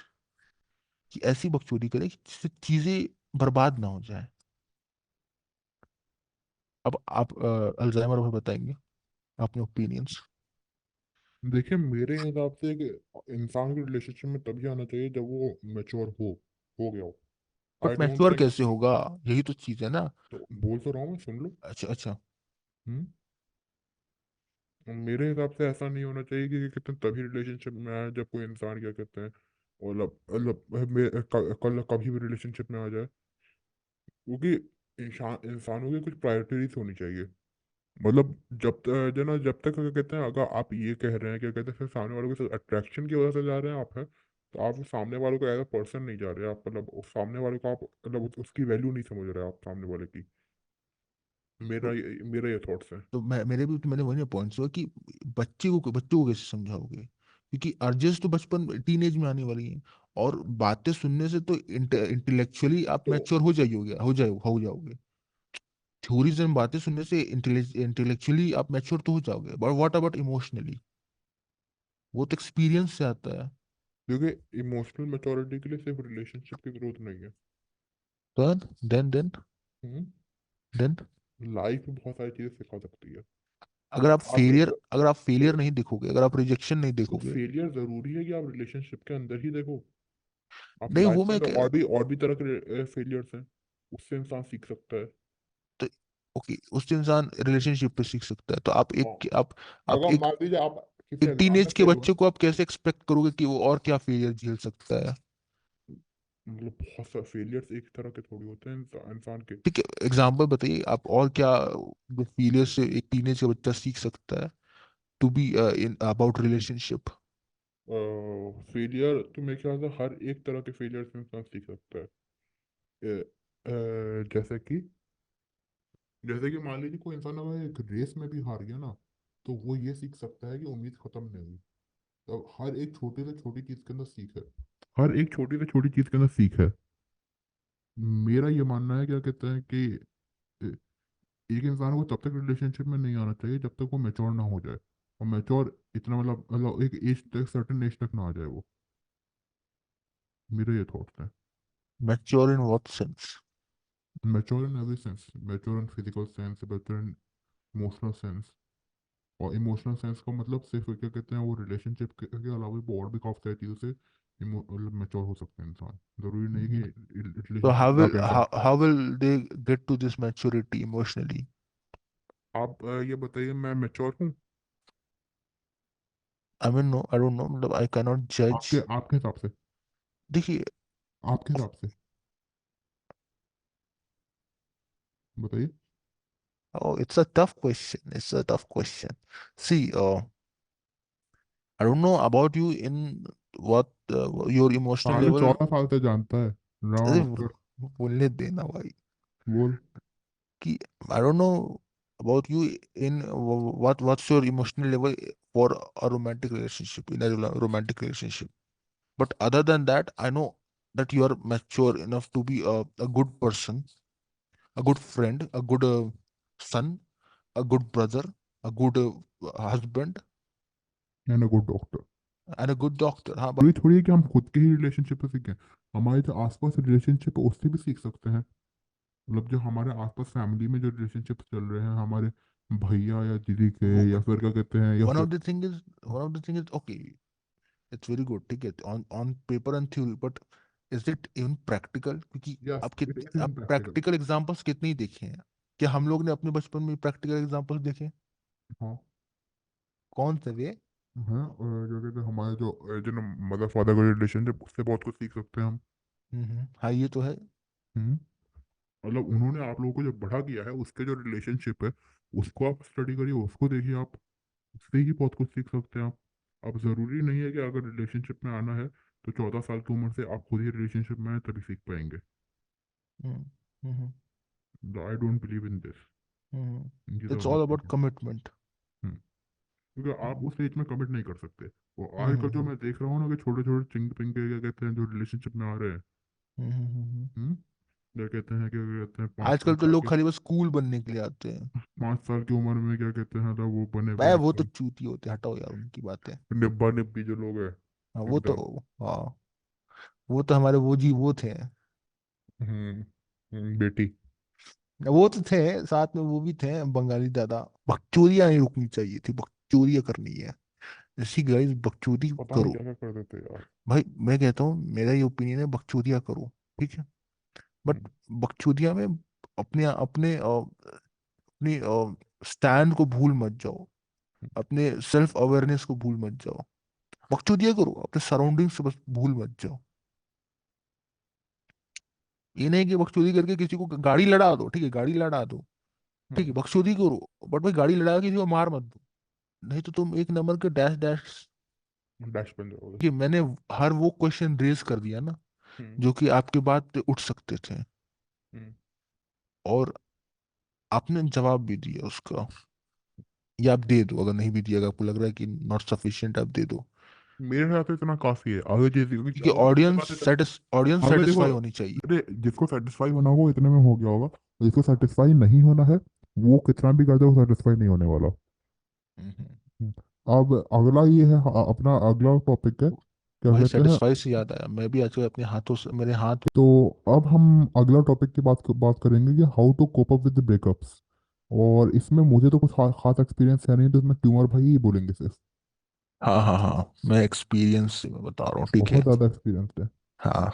कि ऐसी बकचोदी करें कि जिससे चीजें बर्बाद ना हो जाए। अब आप अल्जाइमर में बताएंगे अपने ओपिनियंस। देखिए मेरे हिसाब से कि इंसान के रिलेशनशिप में तभी आना चाहिए जब वो मेच्योर हो गया हो। आई बट डोंट मैच्योर थिंक। कैसे होगा, यही तो चीज है ना। तो बोल तो रहा हूँ मैं, सुन लो। अच्छा अच्छा। हम्म। मेरे हिसाब से ऐसा नहीं होना चाहिए कि कहते हैं तभी रिलेशनशिप में आए जब कोई इंसान क्या कहते हैं, मतलब कल कभी भी रिलेशनशिप में आ जाए। क्योंकि इंसानों की कुछ प्रायोरिटीज होनी चाहिए। मतलब जो ना, जब तक क्या कहते हैं, अगर आप ये कह रहे हैं क्या कहते हैं सिर्फ सामने वालों के साथ अट्रैक्शन की वजह से जा रहे हैं आप, है तो आप उस सामने वालों को एज अ पर्सन नहीं जा रहे आप, मतलब उस सामने वाले को आप मतलब उसकी वैल्यू नहीं समझ रहे आप सामने वाले की। तो मेरा ये थॉट्स है। मेरे भी तो मैंने वही पॉइंट्स हुआ कि बच्चों को कैसे समझाओगे, क्योंकि अर्जेस तो बचपन टीनेज में आने वाली हैं, और बातें सुनने से तो इंटेलेक्चुअली आप तो मैच्योर हो जाओगे। थ्योरीज एंड बातें सुनने से इंटेलेक्चुअली आप मैच्योर तो हो जाओगे, बट व्हाट अबाउट इमोशनली, वो तो एक्सपीरियंस से आता है। क्योंकि इमोशनल मेच्योरिटी के लिए सिर्फ रिलेशनशिप की जरूरत नहीं है। तो देन हम्म। देन लाइफ में बहुत सारी चीजें सिखा सकती है। आप अगर आप फेलियर तो, नहीं देखोगे, अगर आप रिजेक्शन नहीं तो देखोगे। फेलियर जरूरी है कि आप रिलेशनशिप के अंदर ही देखो? आप नहीं, वो लाइफ में मैं तो और भी तरह के फेलियर्स हैं, उससे इंसान सीख सकता है। तो ओके, उससे इंसान रिलेशनशिप पे सीख सकता है, तो हाँ। आप अगर एक मान लीजिए आप किसी एक एग्जाम में टीनेज के फेल हुए, बच्चे को आप कैसे एक्सपेक्ट करोगे कि वो और क्या फेलियर झेल सकता है। मतलब बहुत सारे फेलियर्स एक तरह के थोड़ी होते हैं इंसान के। ठीक है, एग्जाम्पल बताइए आप, और क्या जो फेलियर से एक टीनेज का बच्चा सीख सकता है, to be in about relationship. Failure तो मेरे ख्याल से हर एक तरह के फेलियर से इंसान सीख सकता है। जैसे कि मान लीजिए कोई इंसान अगर एक रेस में भी हार गया ना, तो वो ये सीख सकता है कि उम्मीद खत्म नहीं हुई। तो हर एक छोटी से छोटी चीज के अंदर सीख है। हर एक छोटी से छोटी चीज के अंदर सीख है। मेरा ये मानना है क्या कहते हैं कि ए- एक इंसान को तब तक रिलेशनशिप में नहीं आना चाहिए जब तक वो मेच्योर ना हो जाए। और मेच्योर इतना मतलब एक एज तक, सर्टेन एज तक ना आ जाए वो। मेरे ये थॉट्स हैं। Mature in what sense. Mature in every sense, mature in physical sense, mature in emotional sense. और इमोशनल सेंस का मतलब सिर्फ क्या कहते हैं, वो रिलेशनशिप के अलावा भी और भी काफी सारी चीज़ों से मतलब मेच्योर हो सकते हैं इंसान। जरूरी नहीं कि तो रिलेशनशिप में आके इंसान। how will they get to this maturity emotionally? आप ये बताइए, मैं मेच्योर हूँ? I mean, no, I don't know, मतलब I cannot judge। आपके आपके हिसाब से? देखिए, आपके हिसाब से बताइए। oh, it's a tough question, it's a tough question। See, I don't know about you in what your emotional साढ़े level। 14 साल से जानता है रहा अरे हूँ अक्सर। बोलने देना भाई, बोल। कि I don't know about you in what's your emotional level for a romantic relationship, in a romantic relationship, but other than that I know that you are mature enough to be a good person, a good friend, a good son, a good brother, a good husband, and a good doctor. and a good doctor, हाँ। ये थोड़ी है कि हम खुद के ही relationship से सीखें। हमारे जो आसपास रिलेशनशिप है उससे भी सीख सकते हैं। मतलब जो हमारे आसपास फैमिली में जो रिलेशनशिप चल रहे हैं, हमारे भैया या दीदी के, या फिर क्या कहते हैं, या one फिर। of the thing is one of the thing is okay, it's very good, ठीक है, on paper and theory, but is it even practical, क्योंकि यस, आप इट कितने इज इन आप प्रैक्टिकल। प्रैक्टिकल एग्जांपल्स कितने ही देखे हैं, क्या हम लोग ने अपने बचपन में प्रैक्टिकल एग्जांपल्स देखे हैं? हाँ। कौन से वे? हाँ, और जो कहते हैं हमारे जो मदर फादर का रिलेशनशिप, उससे बहुत कुछ सीख सकते हैं हम। हाँ, ये तो है। हम्म। मतलब उन्होंने आप लोगों को जो बड़ा किया है, उसके जो रिलेशनशिप है, उसको आप स्टडी करिए, उसको देखिए आप। उससे ही बहुत कुछ सीख सकते हैं आप। अब जरूरी नहीं है कि अगर रिलेशनशिप में आना है तो 14 साल की उम्र से आप खुद ही रिलेशनशिप में आए तभी सीख पाएंगे। Hmm hmm I don't believe in this. ये सब इट्स होना ऑल अबाउट चाहिए। कमिटमेंट। हम्म, क्योंकि आप उस एज में कमिट नहीं कर सकते। वो हम्म आजकल जो हम्म मैं देख रहा हूँ ना कि छोटे छोटे चिंग पिंग के क्या कहते हैं जो रिलेशनशिप में आ रहे हैं। हम्म। हम्म, क्या कहते हैं, क्या कहते हैं, पाँच आजकल पाँच तो साल लोग के, खाली बस कूल बनने के लिए आते हैं। 5 साल की उम्र में क्या कहते हैं, तो वो बने हुए भाई वो तो एकदम चूती होते हैं, हटाओ यार उनकी बातें। निब्बा निब्बी जो लोग हैं हाँ वो तो, एकदम। हाँ वो तो हमारे वो जी वो थे। बेटी। वो तो थे, साथ में वो भी थे बंगाली दादा। बकचोदियां नहीं रुकनी चाहिए थी, बकचोदियां करनी है। जैसी गाइस बकचोदी पता नहीं करो। क्या क्या कर देते यार। भाई मैं कहता हूँ, मेरा ये ओपिनियन है, बकचोदियां करो, ठीक है। बट हम्म, बकचोदिया में अपने अपने अपनी स्टैंड को भूल मत जाओ, अपने सेल्फ अवेयरनेस को भूल मत जाओ। बकचोदिया करो, अपने सराउंडिंग से बस भूल मत जाओ। ये नहीं कि बकचोदी करके किसी को गाड़ी लड़ा दो, ठीक है, गाड़ी लड़ा दो, ठीक है, हम्म, बकचोदी करो, बट भाई गाड़ी लड़ा के किसी को मार मत दो। नहीं तो तुम एक नंबर के डैश डैश। डैश बन जाओगे। कि मैंने हर वो क्वेश्चन रेज कर दिया ना हम्म, जो कि आपके बाद पे उठ सकते थे, हम्म। और आपने जवाब भी दिया उसका। या आप दे दो, अगर नहीं भी दिया, अगर आपको लग रहा है कि नॉट सफिशिएंट, आप दे दो। मेरे हिसाब से इतना काफी है, आगे चीज क्योंकि क्योंकि अगर ये बात है तो, ऑडियंस आगे देखो, सेटिस्फाई होनी चाहिए। अरे जिसको सेटिस्फाई होना होगा इतने में हो गया होगा, जिसको सेटिस्फाई नहीं होना है वो कितना भी कर दे वो सेटिस्फाई नहीं होने वाला। हम्म। हम्म। अब अगला ये है, अपना अगला टॉपिक है, क्या भाई कहते हैं। सेटिस्फाई से याद आया, मैं भी आजकल अपने हाथों से, मेरे हाथ। तो अब हम अगला टॉपिक की बात करेंगे कि how to cope up with breakups. और इसमें मुझे तो कुछ खास एक्सपीरियंस है नहीं, तो इसमें ट्यूमर भाई ही बोलेंगे सिर्फ। हाँ हाँ हाँ, मैं एक्सपीरियंस से मैं बता रहा हूँ, ठीक है। बहुत ज्यादा एक्सपीरियंस है, हाँ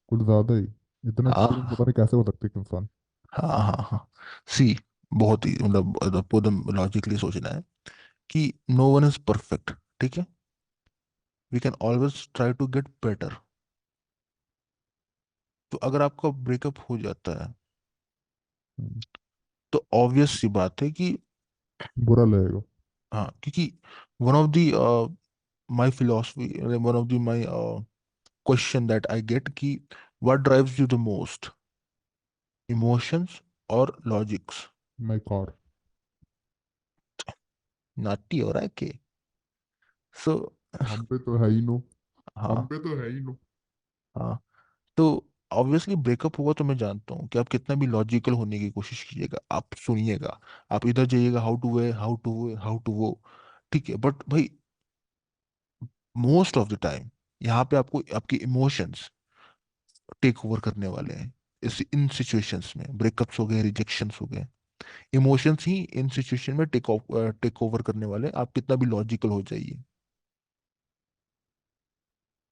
कुछ ज्यादा ही। इतना एक्सपीरियंस हाँ पता नहीं कैसे हो सकता है एक इंसान। हाँ हाँ हाँ। सी, बहुत ही मतलब पूरा लॉजिकली सोचना है कि नो वन इज परफेक्ट, ठीक है। We can always try to get better. तो अगर आपका ब्रेकअप हो जाता है, हम्म, तो ऑब्वियस सी बात है कि, बुरा लगेगा। हाँ, क्योंकि one of the my philosophy, one of the my question that I get कि what drives you the most, emotions और लॉजिक्स। My car. नाटी हो रहा है कि, सो हम पे तो है ही नो, हम हाँ पे तो है ही नो। हाँ। तो ऑब्वियसली ब्रेकअप हुआ तो मैं जानता हूँ कि आप कितना भी लॉजिकल होने की कोशिश कीजिएगा, आप सुनिएगा, आप इधर जाइएगा, हाउ टू वो, ठीक है, बट भाई मोस्ट ऑफ द टाइम यहाँ पे आपको आपके इमोशंस टेक ओवर करने वाले हैं। इस इन सिचुएशंस में ब्रेकअप्स हो गए, रिजेक्शंस हो गए, इमोशंस ही इन सिचुएशन में टेक ओवर करने वाले हैं। आप कितना भी लॉजिकल हो जाइए,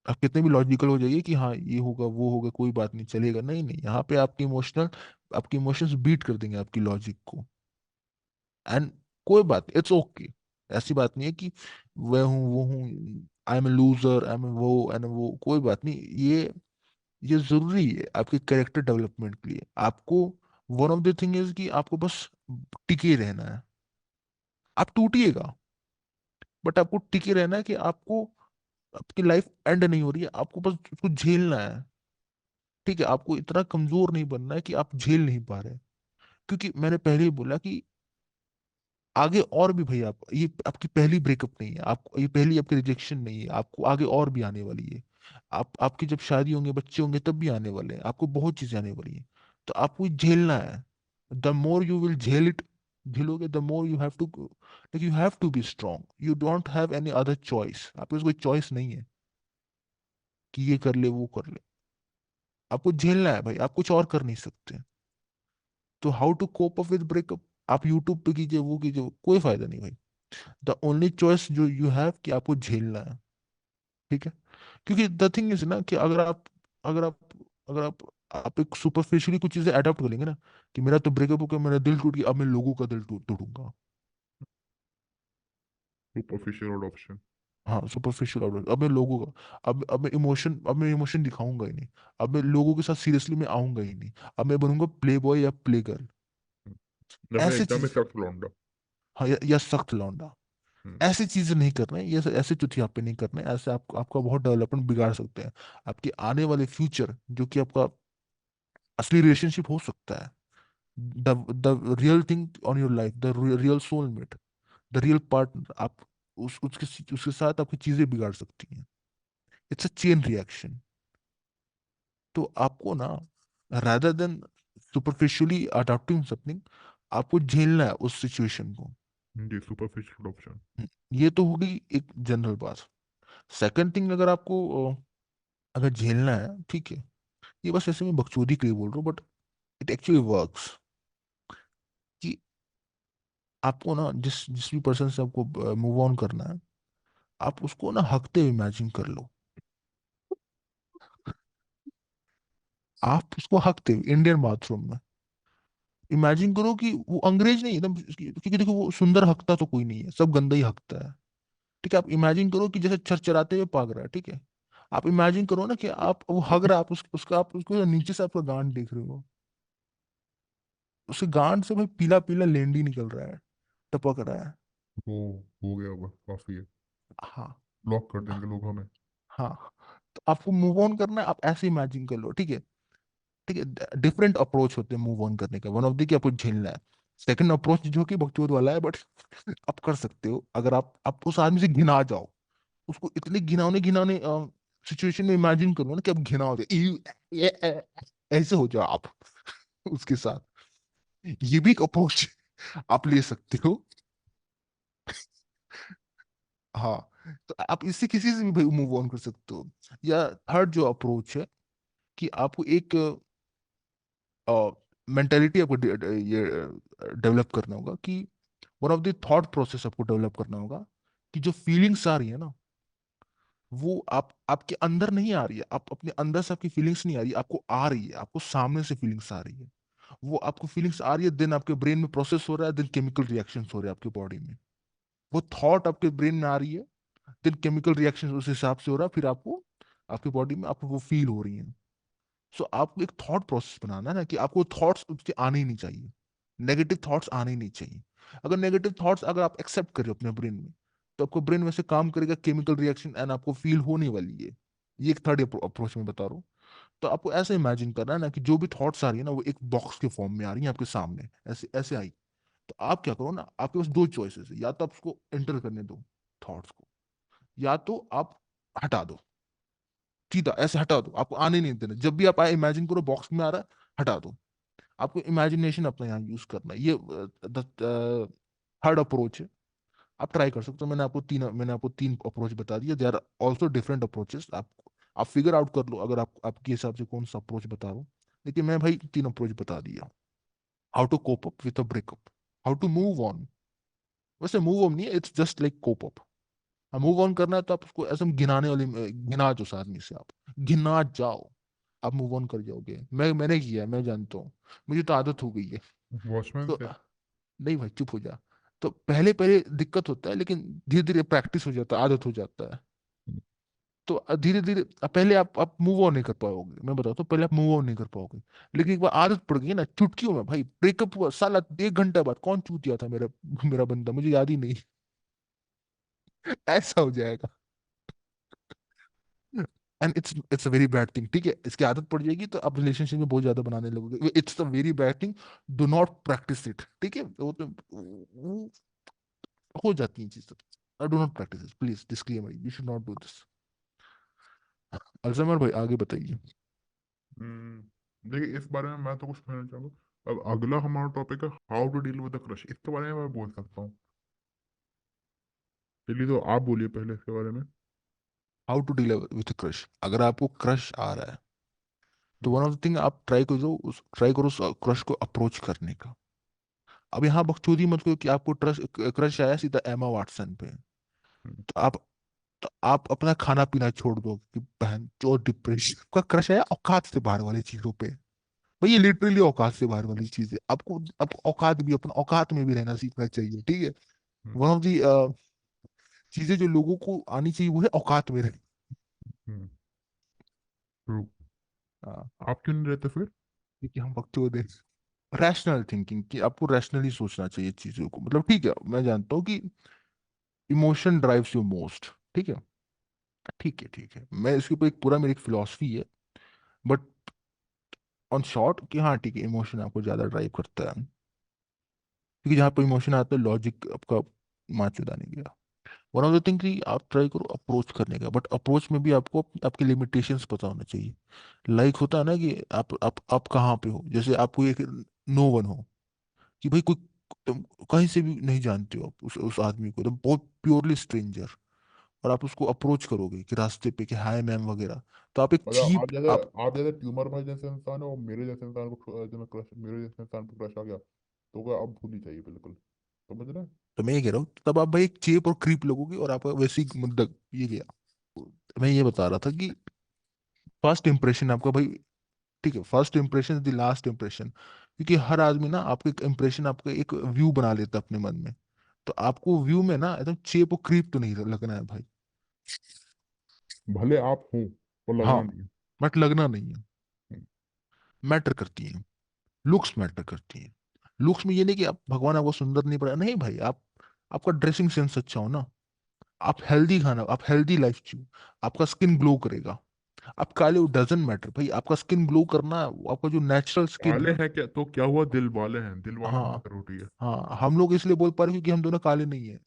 आप कितने भी लॉजिकल हो जाइए कि हाँ ये होगा वो होगा, कोई बात नहीं चलेगा, नहीं नहीं, यहाँ पे आपकी इमोशंस बीट कर देंगे आपकी लॉजिक को। एंड कोई बात, इट्स ओके। ऐसी बात नहीं है कि वह हूँ वो हूँ, I am a loser, I am वो एंड वो, कोई बात नहीं। ये जरूरी है आपके कैरेक्टर डेवलपमेंट के लिए। आपको one of the thing is कि आपको बस टिके रहना है। आप टूटिएगा, बट आपको टिके रहना है कि आपको, आपकी लाइफ एंड नहीं हो रही है, आपको बस उसको झेलना है, ठीक है। आपको इतना कमजोर नहीं बनना है कि आप झेल नहीं पा रहे। क्योंकि मैंने पहले ही बोला कि आगे और भी, भैया आप, ये आपकी पहली ब्रेकअप नहीं है, आपको ये पहली आपकी रिजेक्शन नहीं है, आपको आगे और भी आने वाली है। आपकी जब शादी होंगे, बच्चे होंगे, तब भी आने वाले हैं, आपको बहुत चीजें आने वाली हैं। तो आपको ये झेलना है। द मोर यू विल झेल इट, झेलोगे, the more you have to, like you have to be strong, you don't have any other choice, आपके पास कोई चॉइस नहीं है कि ये कर ले वो कर ले। आपको झेलना है भाई, आप कुछ और कर नहीं सकते। तो how to cope up with breakup, आप यूट्यूब पे कीजिए, वो कीजिए, कोई फायदा नहीं भाई। द ओनली चॉइस जो यू हैव कि आपको झेलना है, ठीक है। क्योंकि द थिंग इज ना कि अगर आप अगर आप एक सुपरफिशियली कुछ चीजें अडॉप्ट कर लेंगे ना, कि मेरा तो ब्रेकअप हो गया, मेरा दिल टूट गया, अब मैं लोगों का दिल तोड़ूंगा। Superficial option. हाँ, सुपरफिशियल आउटलुक, अब मैं लोगों का, अब मैं इमोशन दिखाऊंगा ही नहीं। अब मैं लोगों के साथ सीरियसली मैं आऊंगा ही नहीं। अब मैं बनूंगा प्ले बॉय या प्ले गर्ल, जब मैं ऐसे एकदम ही चीज। सख्त लौंडा। हाँ, या सख्त लौंडा। हम्म, ऐसी चीजें नहीं करना है, ये ऐसे चुतिया पे नहीं करना है, ऐसे आपका बहुत डेवलपमेंट बिगाड़ सकते हैं। आपके आने वाले फ्यूचर जो कि आपका असली रिलेशनशिप हो सकता है, the real thing on your life, the real soulmate, the real partner, आप उसके साथ आपकी चीजें बिगाड़ सकती हैं। It's a chain reaction. तो आपको ना, rather then superficially adopting something, आपको झेलना है उस सिचुएशन को। जी, सुपरफिशियल ऑप्शन। ये तो हो गई एक जनरल बात। सेकंड थिंग, अगर आपको अगर झेलना है, ठीक है, ये बस ऐसे मैं बकचोदी के लिए बोल रहा हूँ, बट इट एक्चुअली वर्क्स। कि आपको ना जिस जिस भी पर्सन से आपको मूव ऑन करना है, आप उसको ना हकते हुए इमेजिन कर लो। आप उसको हकते हुए इंडियन बाथरूम में इमेजिन करो कि वो अंग्रेज नहीं एकदम, क्योंकि देखो वो सुंदर हकता तो कोई नहीं है, सब गंदा ही हकता है। ठीक है, आप इमेजिन करो कि जैसे चरचराते हुए पाग रहा है, ठीक है। आप इमेजिन करो ना कि आप वो हग रहा है, आप उसका आप उसको नीचे से आपका गांड देख रहे हो। उसके गांड से भाई पीला पीला लेंडी निकल रहा है, टपक रहा है। वो हो गया होगा, काफी है। हाँ। ब्लॉक कर देंगे लोग हमें। हाँ। तो आपको मूव ऑन करना है, आप ऐसे इमेजिन कर लो, ठीक है। ठीक है, डिफरेंट अप्रोच होते हैं मूव ऑन करने का। वन ऑफ द कि आपको झेलना है। सेकंड अप्रोच जो कि बकचोद वाला है, बट आप कर सकते हो अगर आप उस आदमी से घिना जाओ। उसको इतने घिनौने घिनौने सिचुएशन में इमेजिन करो ना कि आप घिना हो जाए, ऐसे हो जाओ आप उसके साथ। ये भी एक अप्रोच आप ले सकते हो। हाँ। तो आप इससे किसी से भी भाई मूव ऑन कर सकते हो। या थर्ड जो अप्रोच है, कि आपको एक मेंटेलिटी आपको ये डेवलप करना होगा, कि one of the thought process आपको डेवलप करना होगा, कि जो फीलिंग्स आ रही है ना, वो आप आपके अंदर नहीं आ रही है, आप अपने अंदर से आपकी फीलिंग्स नहीं आ रही है, आपको आ रही है, आपको सामने से फीलिंग्स आ रही है। वो आपको फीलिंग्स आ रही है, देन आपके ब्रेन में प्रोसेस हो रहा है, देन केमिकल रिएक्शंस हो रहे हैं आपकी बॉडी में। वो थॉट आपके ब्रेन में आ रही है, देन केमिकल रिएक्शन उस हिसाब से हो रहा है, फिर आपको आपकी बॉडी में आपको वो फील हो रही है। सो आपको एक थॉट प्रोसेस बनाना है ना, कि आपको थॉट्स उसके आने ही नहीं चाहिए, नेगेटिव थॉट्स आने ही नहीं चाहिए। अगर नेगेटिव थॉट्स अगर आप एक्सेप्ट करें अपने ब्रेन में, तो आपको ब्रेन वैसे काम करेगा, केमिकल रिएक्शन, एंड आपको फील होने वाली है। ये एक थर्ड अप्रोच में बता रहा हूँ। तो आपको ऐसे इमेजिन करना है ना, कि जो भी थॉट्स आ रही है ना, वो एक बॉक्स के फॉर्म में आ रही है आपके सामने, ऐसे ऐसे आई। तो आप क्या करो ना, आपके पास दो चॉइसेस है, या तो आप उसको एंटर करने दो थॉट्स को, या तो आप हटा दो, सीधा ऐसे हटा दो, आपको आने नहीं देना। जब भी आप आए इमेजिन करो बॉक्स में आ रहा है, हटा दो। आपको इमेजिनेशन अपना यहाँ यूज करना है। ये थर्ड अप्रोच है। आप ट्राई कर सकते हो। मैंने आपको तीन अप्रोच बता दिया। There are also different approaches. आप फिगर आउट कर लो अगर आप आपके हिसाब से कौन सा अप्रोच बता रहा हूँ। लेकिन मैं भाई तीन अप्रोच बता दिया। How to cope up with a breakup, how to move on. वैसे मूव ऑन नहीं है, it's just like cope up. Move on करना है तो आप उसको ऐसे गिनाने वाली गिना जाओ, उस आदमी से आप गिना जाओ, आप मूव ऑन कर जाओगे। मैंने किया है, मैं जानता हूँ, मुझे तो आदत हो गई है। वॉचमैन तो से। नहीं भाई, चुप हो जा। तो पहले पहले दिक्कत होता है, लेकिन धीरे धीरे प्रैक्टिस हो जाता है, आदत हो जाता है। तो धीरे धीरे पहले आप मूव ऑन नहीं कर पाओगे, मैं बताता हूँ, पहले आप मूव ऑन नहीं कर पाओगे। लेकिन एक बार आदत पड़ गई ना, चुटकियों में भाई ब्रेकअप हुआ साला 1 घंटे बाद, कौन चूतिया था मेरा मेरा बंदा, मुझे याद ही नहीं। ऐसा हो जाएगा। And it's a very bad thing, ठीक है। इसकी आदत पड़ जाएगी तो आप रिलेशनशिप में बहुत ज्यादा बनाने लगोगे। It's a very bad thing. Do not practice it, ठीक है। वो हो जाती है चीजें। Do not practice, please disclaimer, you should not do this. Alzheimer भाई, आगे बताइए। देखिए, इस बारे में मैं तो कुछ कहना चाहूंगा। अब अगला हमारा टॉपिक है how to deal with the crush. इसके बारे में मैं बोल सकता हूँ। चलिए, तो आप बोलिए पहले इसके बारे में। How to deal with crush. अगर आपको क्रश आ रहा है, तो hmm, one of the thing आप ट्राई करो उस क्रश को अप्रोच करने का। अब यहाँ बकचोदी मत करो कि आपको क्रश आया सीधा एमा वाटसन पे। हम्म, तो आप अपना खाना पीना छोड़ दो कि बहन जो डिप्रेशन का क्रश है, औकात से बाहर वाली चीजों पे। भाई ये लिटरली औकात से बाहर वाली चीज है। आपको औकात भी, अपना औकात में भी रहना सीखना चाहिए, ठीक है। हम्म, वन ऑफ दी चीजें जो लोगों को आनी चाहिए, वो है औकात में रहना। हम्म, true। हाँ, आप क्यों नहीं रहते फिर? क्योंकि हम बकचोद हैं। रैशनल थिंकिंग, कि आपको रैशनली सोचना चाहिए चीजों को। मतलब ठीक है, मैं जानता हूँ कि इमोशन ड्राइव्स यू मोस्ट, ठीक है। ठीक है, ठीक है, मैं इसके ऊपर एक पूरा मेरी एक फिलॉसफी है। बट ऑन शॉर्ट कि हाँ ठीक है, इमोशन आपको ज्यादा ड्राइव करता है, क्योंकि जहाँ पे इमोशन आता है लॉजिक आपका माचुदा नहीं गया। वन ऑफ द थिंग कि आप ट्राई करो अप्रोच करने का, बट अप्रोच में भी आपको आपके लिमिटेशंस पता होना चाहिए। लाइक होता है ना कि आप कहाँ पे हो, जैसे आपको एक नो वन हो, कि भाई कोई तुम कहीं से भी नहीं जानते हो आप उस आदमी को, एकदम बहुत प्योरली स्ट्रेंजर, और आप उसको अप्रोच करोगे कि रास्ते पे कि हाय मैम वगैरह, तो आप एक मतलब चीप आप। आप जैसे ट्यूमर भाई जैसे इंसान है, और मेरे जैसे इंसान को जो क्रश, मेरे जैसे इंसान पर क्रश आ गया, तो क्या अब भूलनी चाहिए बिल्कुल, समझ रहे हैं? तो मैं ये कह रहा हूँ, तब आप भाई एक चेप और क्रीप लगोगे, और आपका वैसे ही मतलब ये गया। मैं ये बता रहा था कि फर्स्ट इंप्रेशन आपका भाई, ठीक है, first impression is the last impression, क्योंकि हर आदमी ना आपका एक इंप्रेशन, आपका एक व्यू बना लेता है अपने मन में। तो आपको व्यू में ना एकदम चेप और क्रीप तो नहीं लगना है भाई। भले आप हों, तो हाँ, लगना नहीं है। बट लगना नहीं है। हम्म। मैटर करती है, लुक्स मैटर करती है। लुक्स में ये नहीं कि आप भगवान आपको सुंदर नहीं पड़ा, नहीं भाई, आप आपका ड्रेसिंग सेंस अच्छा हो ना, आप हेल्दी खाना, आप हेल्दी लाइफ जियो, आपका स्किन ग्लो करेगा। आप काले हो डजेंट मैटर भाई, आपका स्किन ग्लो करना, आपका जो नेचुरल स्किन काले है। हैं क्या तो क्या हुआ, दिल वाले हैं, दिल वालों में हाँ, तो रोटी है। हाँ, हम लोग इसलिए बोल पा रहे हैं क्योंकि हम दोनों काले नहीं है।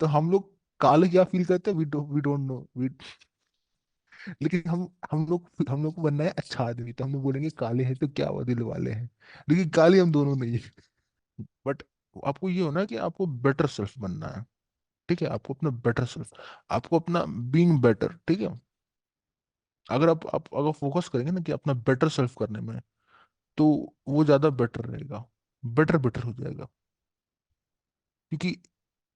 तो हम लोग काले क्या फील करते हैं, वी डोंट नो वी। लेकिन हम लोग को बनना है अच्छा आदमी, तो हम लोग बोलेंगे काले हैं तो क्या हुआ, दिल वाले हैं। लेकिन काले हम दोनों नहीं है। बट आपको ये होना है कि आपको बेटर सेल्फ बनना है, ठीक है, आपको अपना बेटर सेल्फ, आपको अपना बीइंग बेटर, ठीक है। अगर आप अगर फोकस करेंगे ना कि अपना बेटर सेल्फ करने में, तो वो ज्यादा बेटर रहेगा, बेटर बेटर हो जाएगा। क्योंकि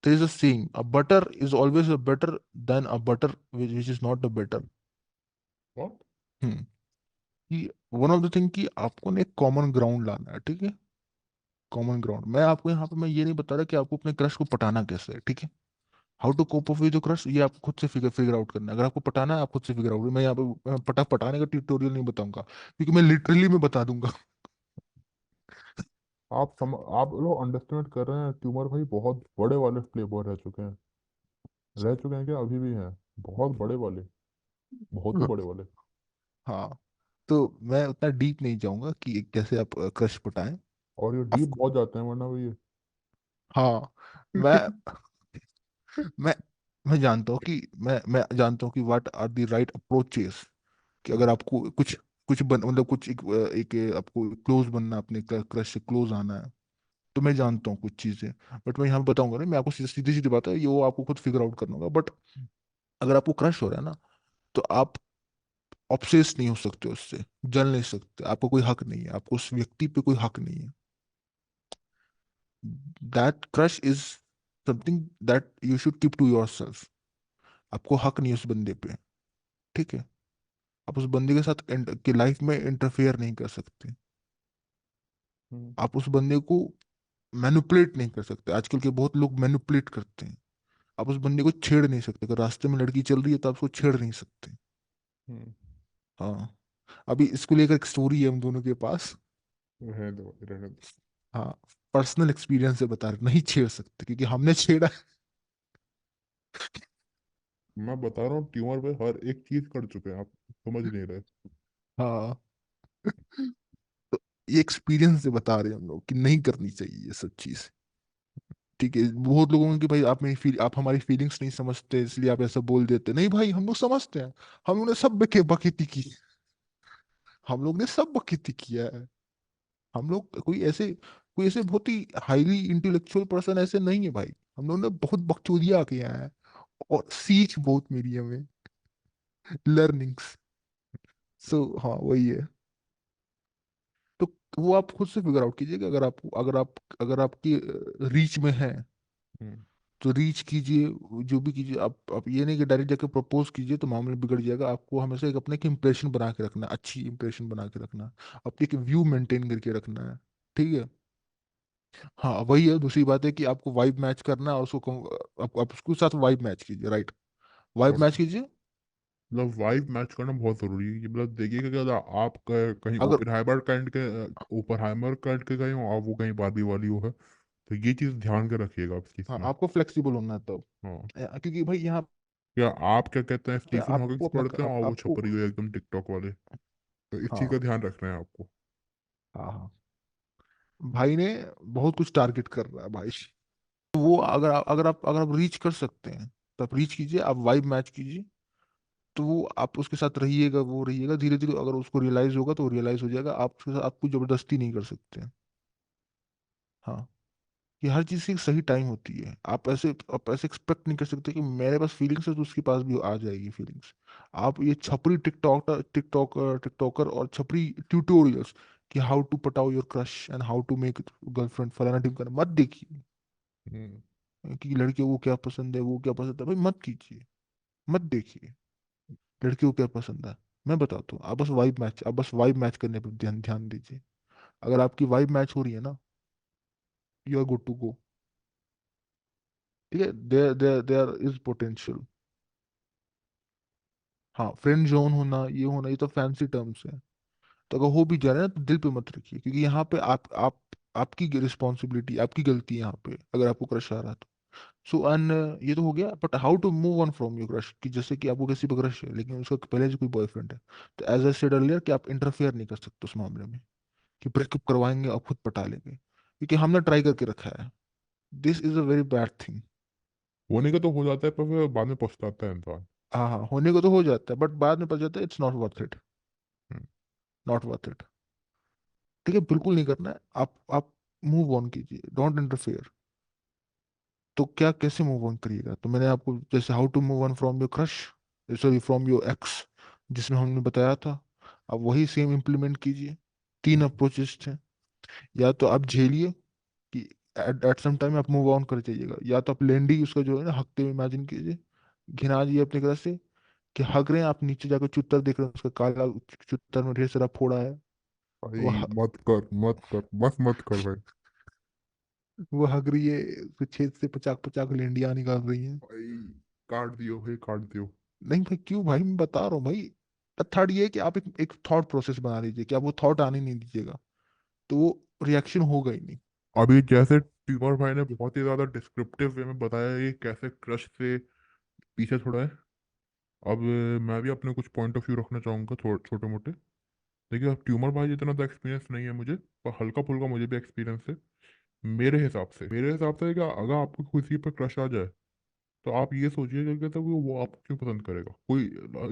there is a saying, a butter is always a better than a butter which is not a better। What? हम्म कि वन ऑफ द थिंग कि आपको ना एक कॉमन ग्राउंड लाना है, ठीक है। कॉमन ग्राउंड, मैं आपको यहाँ पे मैं ये नहीं बता रहा कि आपको अपने क्रश को पटाना कैसे है, ठीक है। How to cope up with crush, ये आपको खुद से फिगर फिगर आउट करना है। अगर आपको पटाना है, आप खुद से फिगर आउट, मैं यहाँ पे पटाने का ट्यूटोरियल नहीं बताऊंगा, क्योंकि मैं लिटरली में बता दूंगा। आप लोग अंडरस्टैंड कर रहे हैं, ट्यूमर भाई बहुत बड़े वाले प्ले बॉय रह चुके हैं, रह चुके हैं क्या, अभी भी हैं? बहुत बड़े वाले, बहुत ही बड़े वाले। हाँ, तो मैं उतना डीप नहीं जाऊंगा कि कैसे आप क्रश पटाएं। और ये डीप Of- बहुत जाते हैं वरना भाई ये। हाँ, मैं मैं मैं जानता हूँ कि मैं जानता हूँ कि what are the right approaches, कि अगर आपको कुछ कुछ मतलब कुछ एक आपको क्लोज बनना, अपने क्रश से क्लोज आना है, तो मैं जानता हूँ कुछ चीजें। बट मैं यहाँ पे बताऊंगा नहीं, मैं आपको सीधी सीधी बात है, ये वो आपको खुद फिगर आउट करना होगा। बट अगर आपको क्रश हो रहा है ना, तो आप ऑब्सेस नहीं हो सकते उससे, जल नहीं सकते, आपको कोई हक नहीं है, आपको उस व्यक्ति पे कोई हक नहीं है। That crush is something that you should keep to yourself. आपको हक नहीं है उस बंदे पे, ठीक है। आप उस बंदे के साथ की लाइफ में इंटरफेयर नहीं कर सकते। हम्म। आप उस बंदे को मैनिपुलेट नहीं कर सकते, आजकल के बहुत लोग मैनिपुलेट करते हैं। आप उस बंदे को छेड़ नहीं सकते, अगर रास्ते में लड़की चल रही है तो आप उसको छेड़ नहीं सकते। हम्म। हाँ, अभी इसको लेकर एक स्टोरी है हम दोनों के पास। रहने दो, रहने दो। हाँ, पर्सनल एक्सपीरियंस से बता रहे, नहीं छेड़ सकते क्योंकि हमने छेड़ा। मैं बता रहा हूँ, ट्यूमर पे हर एक चीज कर चुके हैं, आप समझ नहीं रहे। हाँ, तो ये एक्सपीरियंस से बता रहे हैं हम लोग कि नहीं करनी चाहिए ये सब चीज, ठीक है। बहुत लोगों को कि भाई आप मेरी फील, आप हमारी फीलिंग्स नहीं समझते इसलिए आप ऐसा बोल देते, नहीं भाई, हम लोग समझते हैं। हम लोग ने सब बखेती की, हम लोग ने सब बखेती किया है। हम लोग कोई ऐसे बहुत ही हाईली इंटेलेक्चुअल पर्सन ऐसे नहीं है भाई। हम लोग ने बहुत बकचोदिया किया है, और सीख बहुत मिली है हमें, लर्निंग्स। सो हाँ, वही है। तो वो आप खुद से फिगर आउट कीजिएगा, अगर आपकी रीच में है, हम्म। तो रीच कीजिए। जो भी कीजिए, आप ये नहीं कि डायरेक्ट जाके प्रपोज कीजिए तो मामला बिगड़ जाएगा। आपको हमेशा एक अपने एक इंप्रेशन बना के रखना है, अच्छी इंप्रेशन बना के रखना है, अपनी एक व्यू मेंटेन करके रखना है, ठीक है। हाँ, वही है, दूसरी बात है कि आपको वाइब मैच करना है, और आप उसके साथ वाइब मैच कीजिए, राइट, वाइब और मैच कीजिए। मतलब वाइब मैच करना बहुत जरूरी है, कि मतलब देखिएगा कि अगर आप कहीं अगर ओपनहाइमर काइंड के, ओपनहाइमर काइंड के गए हो, आप वो कहीं बारबी वाली हो है, तो ये चीज ध्यान के रखिएगा आप हाँ, इसमें। आपको फ्लेक्सिबल होना है तब। हाँ। क्योंकि भाई यहाँ क्या आप क्या कहते हैं, पे स्टीफन हॉकिंस आपको अपना पढ़ते हैं और वो आपको छपरी हो एकदम टिकटॉक वाले? तो इस चीज का हाँ ध्यान रखना है आपको। हाँ हाँ। भाई ने बहुत कुछ टारगेट कर रहा है भाई। वो अगर आप रीच कर सकते हैं तो आप रीच कीजिए, आप वाइब मैच कीजिए। तो वो आप उसके साथ रहिएगा, वो रहिएगा धीरे धीरे, अगर उसको रियलाइज होगा तो रियलाइज हो जाएगा। आप उसके साथ आपको जबरदस्ती नहीं कर सकते हैं। हाँ, कि हर चीज़ की एक सही टाइम होती है। आप ऐसे एक्सपेक्ट नहीं कर सकते कि मेरे पास फीलिंग्स है तो उसके पास भी आ जाएगी फीलिंग्स। आप ये छपरी टिकटॉकर और छपरी ट्यूटोरियल्स कि हाउ टू पटाओ your crush and how to make girlfriend फलाना ढिमकाना मत देखिए। हम्म। कि लड़कियों को क्या पसंद है, वो क्या पसंद है, भाई मत कीजिए, मत देखिए। लड़कियों को क्या पसंद है मैं बताता हूँ। आप बस वाइब मैच करने पर ध्यान ध्यान दीजिए। अगर आपकी वाइब मैच हो रही है ना, you are good to go. ठीक है, देयर इज पोटेंशियल। हाँ, फ्रेंड जोन होना, ये तो फैंसी टर्म्स है। तो अगर हो भी जा रहा है ना तो दिल पे मत रखिए, क्योंकि यहाँ पे आप आपकी रिस्पॉन्सिबिलिटी, आपकी गलती है यहाँ पे अगर आपको क्रश आ रहा है तो। सो एंड ये तो हो गया, but how to move on from your crush, कि जैसे कि आपको किसी पे क्रश है लेकिन उसका पहले से कोई बॉयफ्रेंड है, तो एज आई सेड अर्लियर कि आप इंटरफेयर नहीं कर सकते उस मामले में कि ब्रेकअप करवाएंगे और खुद पटा लेंगे, क्योंकि हमने ट्राई करके रखा है। This is a very bad thing. होने का तो हो जाता है, पर फिर बाद में पछताता है इंसान। हाँ हाँ, होने को तो हो जाता है बट बाद में पता जाता है it's not worth it. Hmm. Not worth it. ठीक है, बिल्कुल नहीं करना है। आप मूव ऑन कीजिए, डोंट इंटरफेयर। तो क्या कैसे मूव ऑन करिएगा, तो मैंने आपको जैसे how to move on from your crush, sorry from your ex, जिसमें हमने बताया था, आप वही सेम इम्प्लीमेंट कीजिए। तीन हम्म। अप्रोचेस थे। या तो आप झेलिए कि एट सम टाइम आप मूव ऑन कर जाइएगा, या तो आप लेंडी उसका जो है ना हकते हुए इमेजिन कीजिए, घिना दिए अपनी तरफ से कि हक रहे हैं, आप नीचे जाकर चुत्तर देख रहे हैं, उसका काला चुत्तर में ढेर सारा फोड़ा है। वो भाई मत कर, मत कर, बस मत कर भाई। वो हग रही है, उसके छेद से पचाक पचाक लेंडियां निकाल रही हैं। भाई काट दियो भाई, काट दियो। नहीं भाई, क्यों भाई, मैं बता रहा हूँ भाई। थर्ड ये है कि आप एक थॉट प्रोसेस बना लीजिए कि आप वो थॉट आने नहीं दीजिएगा, तो वो रिएक्शन होगा ही नहीं। अभी जैसे ट्यूमर भाई ने बहुत ही ज्यादा डिस्क्रिप्टिव वे में बताया ये कैसे क्रश से पीछे छोड़ा है। अब मैं भी अपने कुछ पॉइंट ऑफ व्यू रखना चाहूंगा, छोटे मोटे। देखिए, अब ट्यूमर भाई जितना तो एक्सपीरियंस नहीं है मुझे, पर हल्का फुल्का मुझे भी एक्सपीरियंस है। मेरे हिसाब से क्या, अगर आपको किसी पर क्रश आ जाए, तो आप ये सोचिए कि तो वो आपको क्यों पसंद करेगा कोई।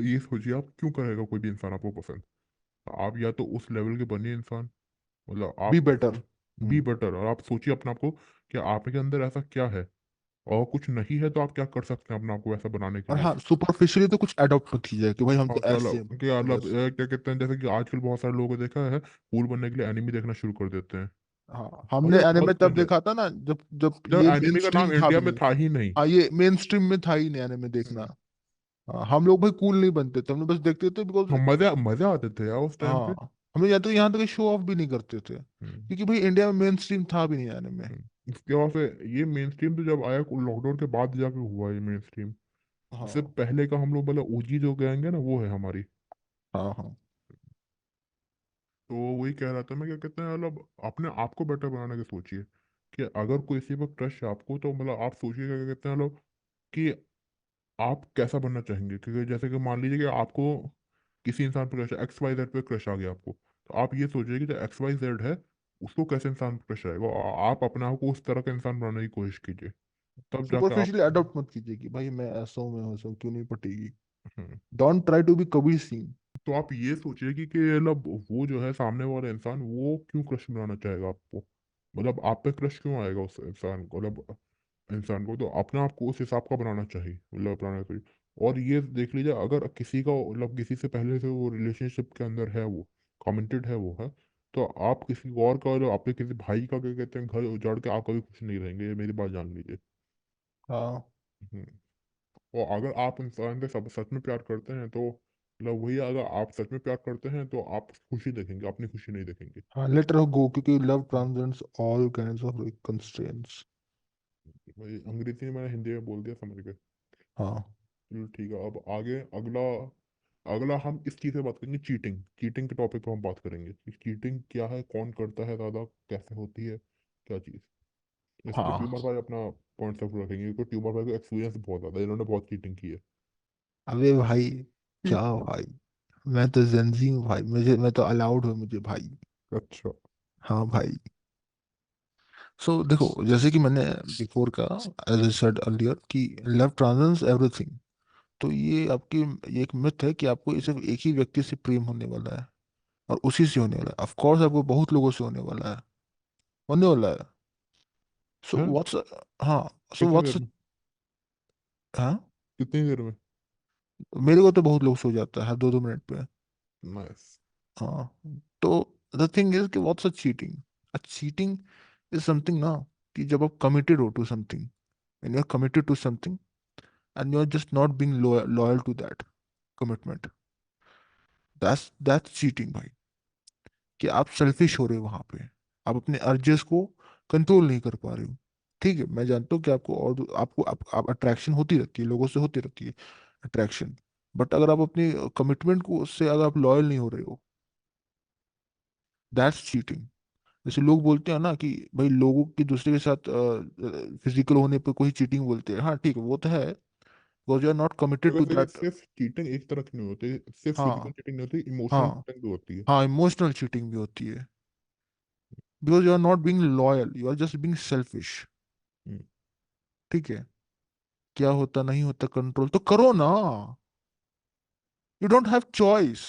ये सोचिए आप क्यों करेगा कोई भी इंसान आपको पसंद। तो आप या तो उस लेवल के बनिए इंसान, मतलब बी आप बेटर। बी बेटर, और आप सोचिए अपने आप को कि आपके अंदर ऐसा क्या है। और कुछ नहीं है तो आप क्या कर सकते हैं अपने आप को ऐसा बनाने के और लिए। हाँ, सुपरफिशियली तो कुछ अडॉप्ट मत कीजिए कि भाई हम हाँ, तो क्या ऐसे हैं, क्या मतलब बस। क्या कहते हैं, जैसे कि आजकल बहुत सारे लोगों को देखा है कूल बनने के लिए एनिमी देखना शुरू कर देते हैं। हाँ, और हमने ये एनिमे बहुत तब cringe है। देखा था ना जब जब जब ये मेन एनिमी का नाम स्ट्रीम था इंडिया भी में नहीं। था ही नहीं। हाँ, ये मेन स्ट्रीम में था ही नहीं एनिमे देखना। हम्म। हाँ, हम लोग भाई कूल नहीं बनते थे, हम लोग बस देखते थे बिकॉज। हम मजे मजे आते थे यार उस टाइम पे। हाँ, हम लोग यहाँ तक शो ऑफ भी नहीं करते थे, हम्म। क्योंकि भाई इंडिया में मेन स्ट्रीम था भी नहीं एनिमे। उसके बाद से ये मेन स्ट्रीम तो जब आया लॉकडाउन के बाद जाके हुआ ये मेन स्ट्रीम। इससे हाँ पहले का हम लोग मतलब ओजी जो गैंग है ना, वो है हमारी। हाँ हाँ तो वही कह रहा था मैं, क्या कहते हैं, मतलब अपने आप को बेटर बनाने की सोचिए। कि अगर कोई किसी पर क्रश है आपको, तो मतलब आप सोचिए क्या कहते हैं, मतलब कि आप कैसा बनना चाहेंगे। क्योंकि जैसे कि मान लीजिए कि आपको किसी इंसान पर क्रश, एक्स वाई जेड पे क्रश आ गया आपको, तो आप ये सोचिए कि जो एक्स वाई जेड है उसको कैसे इंसान पर क्रश आएगा, और आप अपने आप को उस तरह का इंसान बनाने की कोशिश कीजिए। तब जाके आप। सुपरफिशियली अडॉप्ट मत कीजिए कि भाई मैं ऐसा हूँ, मैं वैसा हूँ, क्यों नहीं पटेगी। Hmm. Don't try to be Kabir Singh. तो आप ये सोचिए कि मतलब वो जो है सामने वाला इंसान, वो क्यों क्रश बनाना चाहेगा आपको। मतलब आप पे क्रश क्यों आएगा उस इंसान को, मतलब इंसान को तो अपने आप को उस हिसाब का बनाना चाहिए, मतलब बनाना चाहिए। और ये देख लीजिए, अगर किसी का मतलब किसी से पहले से वो रिलेशनशिप के अंदर है, वो कमिटेड है, वो है, तो आप किसी और का, मतलब आपके किसी भाई का, क्या कहते हैं, घर उजाड़ के आप कभी खुश नहीं रहेंगे, ये मेरी बात जान लीजिए। हाँ हम्म। और अगर आप इंसान से सब सच में प्यार करते हैं, तो मतलब वही, अगर आप सच में प्यार करते हैं तो आप खुशी देखेंगे, अपनी खुशी नहीं देखेंगे। हाँ, लेट her गो, क्योंकि love transcends all kinds of constraints. वही अंग्रेजी में मैंने हिंदी में बोल दिया, समझ गए। हाँ चलो ठीक है, अब आगे अगला अगला हम इस चीज़ पे बात करेंगे, चीटिंग चीटिंग के टॉपिक पे हम बात करेंगे कि चीटिंग क्या है, कौन करता है ज़्यादा, कैसे होती है, क्या चीज़। इस पे हाँ। ट्यूमर भाई अपना पॉइंट ऑफ व्यू रखेंगे, क्योंकि ट्यूमर भाई को एक्सपीरियंस बहुत ज़्यादा है, इन्होंने बहुत चीटिंग की है। अबे भाई, क्या भाई, मैं तो जेंजी हूँ भाई, मुझे मैं तो अलाउड हूँ मुझे भाई। अच्छा। हाँ भाई। सो देखो, जैसे कि मैंने बिफोर का, एज आई सेड अर्लियर, कि लव ट्रांसेंड्स एवरीथिंग। तो ये आपकी, ये एक मिथ है कि आपको सिर्फ एक ही व्यक्ति से प्रेम होने वाला है और उसी से होने वाला है। ऑफ कोर्स आपको बहुत लोगों से होने वाला है, होने वाला है। सो है। व्हाट्स, हाँ, सो कितनी देर व्हाट्स, में? हाँ, कितनी देर में? मेरे को तो बहुत लोग सो जाता है 2-2 मिनट पे। नाइस। हाँ। तो द थिंग इज कि what's a cheating? A cheating is something ना, कि जब आप कमिटेड हो to something, when you're committed to something and you're just not being loyal to that commitment, that's cheating भाई। कि आप सेल्फिश हो रहे हो वहां पे, आप अपने अर्जेस को कंट्रोल नहीं कर पा रहे हो। ठीक है, मैं जानता हूँ कि आपको और आपको आप अट्रैक्शन होती रहती है, लोगों से होती रहती है अट्रैक्शन। बट अगर आप अपनी कमिटमेंट को से अगर आप लॉयल नहीं हो रहे हो, दैट्स चीटिंग। जैसे लोग बोलते हैं ना कि भाई लोगों की दूसरे के साथ फिजिकल होने पे कोई चीटिंग बोलते हैं, हाँ ठीक है, वो तो है, बिकॉज यू आर नॉट तो कमिटेड टू वैसे दैट। सिर्फ चीटिंग एक तरह की नहीं होती, सिर्फ फिजिकल हाँ, चीटिंग नहीं होती, इमोशनल हाँ, चीटिंग भी होती है। हाँ, इमोशनल चीटिंग भी होती है, because you are not being loyal, you are just being selfish. Hmm. ठीक है, क्या होता नहीं होता कंट्रोल तो करो ना, यू डोंट हैव चॉइस।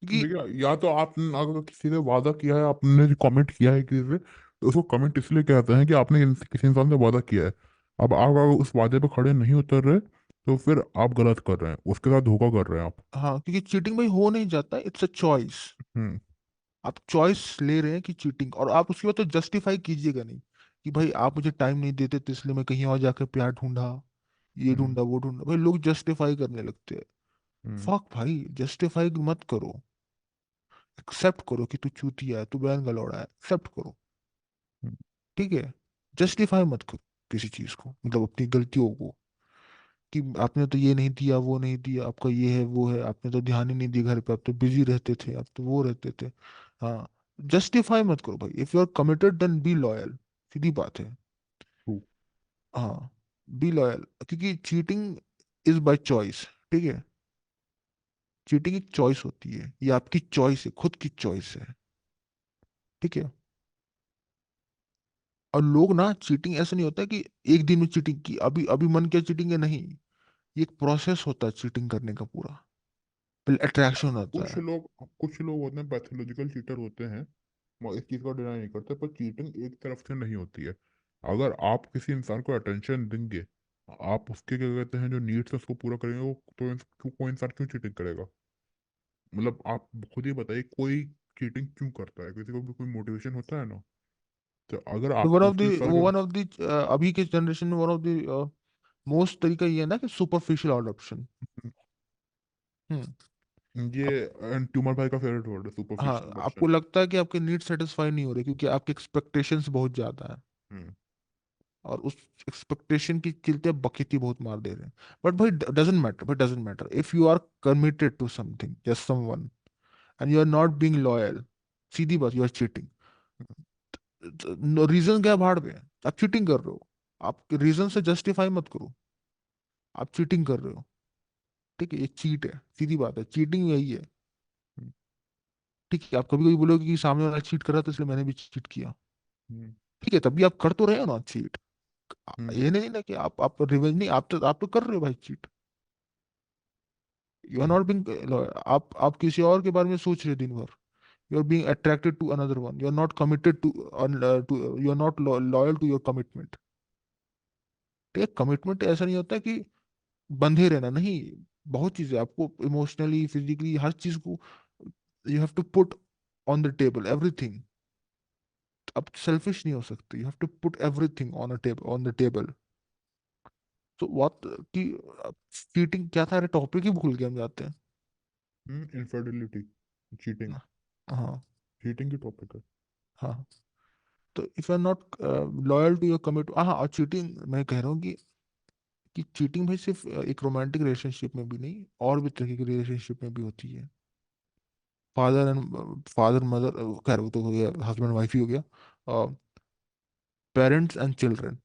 क्योंकि देखिए, या तो आपने अगर किसी ने वादा किया है, आपने जो कमिट किया है किसी से, तो उसको कमिट इसलिए कहते हैं कि आपने किसी इंसान से वादा किया है। अब आप अगर उस वादे पे खड़े नहीं उतर रहे, तो फिर आप गलत कर रहे हैं, उसके साथ धोखा कर रहे हैं आप। हाँ, क्योंकि चीटिंग भाई हो नहीं जाता, इट्स अ चॉइस। हम्म। आप चॉइस ले रहे हैं कि चीटिंग, और आप उसके बाद तो जस्टिफाई कीजिएगा नहीं कि भाई आप मुझे टाइम नहीं देते तो इसलिए मैं कहीं और जाकर प्यार ढूंढा, ये हम्म। ढूंढा, वो ढूंढा। भाई लोग जस्टिफाई करने लगते हैं। हम्म। फक भाई, जस्टिफाई मत करो, एक्सेप्ट करो कि तू चूतिया है, तू बैन गलौड़ा है, एक्सेप्ट करो। हम्म। ठीक है, जस्टिफाई मत करो किसी चीज को, मतलब अपनी गलतियों को, कि आपने तो ये नहीं दिया, वो नहीं दिया, आपका ये है वो है, आपने तो ध्यान ही नहीं दिया घर पे, आप तो बिजी रहते थे, आप तो वो रहते थे। हाँ, जस्टिफाई मत करो भाई, if you are committed then be loyal, सीधी बात है। True। हाँ, बी लॉयल, क्योंकि चीटिंग इज बाय चॉइस। ठीक है, चीटिंग एक चॉइस होती है, ये आपकी चॉइस है, खुद की चॉइस है। ठीक है, और लोग ना, चीटिंग ऐसा नहीं होता कि एक दिन में चीटिंग की, अभी अभी मन किया चीटिंग है, नहीं। ये एक प्रोसेस होता है चीटिंग करने का पूरा, पहले अट्रैक्शन होता कुछ है। लोग कुछ लोग होते हैं, पैथोलॉजिकल चीटर होते हैं। मैं इस चीज का डिनाई नहीं करता, पर चीटिंग एक तरफ से नहीं होती है। अगर आप किसी इंसान को अटेंशन देंगे, आप उसके क्या कहते हैं जो नीड्स है उसको पूरा करेंगे, वो तो कोई इंसान क्यों चीटिंग करेगा? मतलब आप खुद ही बताइए, कोई चीटिंग क्यों करता है? किसी को भी कोई मोटिवेशन होता है ना। तो अगर वन आपको ऑफ द उसी इंसान के। वन ऑफ द अभी के जनरेशन में वन ऑफ द मोस्ट तरीका ये है ना कि सुपरफिशियल अडॉप्शन। हम्म। ये अब, ट्यूमर भाई का फेवरेट वर्ड है, हाँ, सुपरफिशियल आपको अडॉप्शन। लगता है कि आपके नीड सेटिस्फाई नहीं हो रहे क्योंकि आपके एक्सपेक्टेशंस बहुत ज्यादा है, हम्म। और उस एक्सपेक्टेशन की चलते आप बकेती बहुत मार दे रहे हैं। बट भाई doesn't matter, but doesn't matter if you are committed to something या someone and you are not being loyal, सीधी बात, यू आर चीटिंग। रीजन क्या है भाड़ में, आप चीटिंग कर रहे हो, आप रीजन से जस्टिफाई मत करो, आप चीटिंग कर रहे हो। ठीक है, ये चीट है, सीधी बात है, चीटिंग यही है। हम्म। ठीक है, आप कभी कभी बोलोगे कि सामने वाला चीट कर रहा था इसलिए मैंने भी चीट किया। हम्म। ठीक है, तभी आप कर तो रहे हो ना चीट। हम्म। ये नहीं ना कि आप रिवेंज नहीं, आप तो कर रहे हो भाई cheat. You are hmm. Not being, आप किसी और के बारे में सोच रहे हो दिन भर। You are being attracted to another one, you are not committed to you are not loyal to your commitment. ठीक है, कमिटमेंट ऐसा नहीं होता कि बंधे रहना, नहीं। बहुत चीजें आपको इमोशनली, फिजिकली, हर चीज को you have to put on the table, everything. आप सेल्फिश नहीं हो सकते, you have to put everything on a table, on the table. तो व्हाट, कि चीटिंग क्या था, टॉपिक ही भूल गए हम, जाते हैं। इनफर्टिलिटी। चीटिंग। हाँ, चीटिंग की टॉपिक है। हाँ। तो if you are not loyal to your commit, हाँ, और चीटिंग मैं कह रहा हूँ कि चीटिंग भाई सिर्फ एक रोमांटिक रिलेशनशिप में भी नहीं, और भी तरह की रिलेशनशिप में भी होती है। फादर मदर, खैर वो तो हो गया, हस्बैंड वाइफ ही हो गया। पेरेंट्स एंड चिल्ड्रन,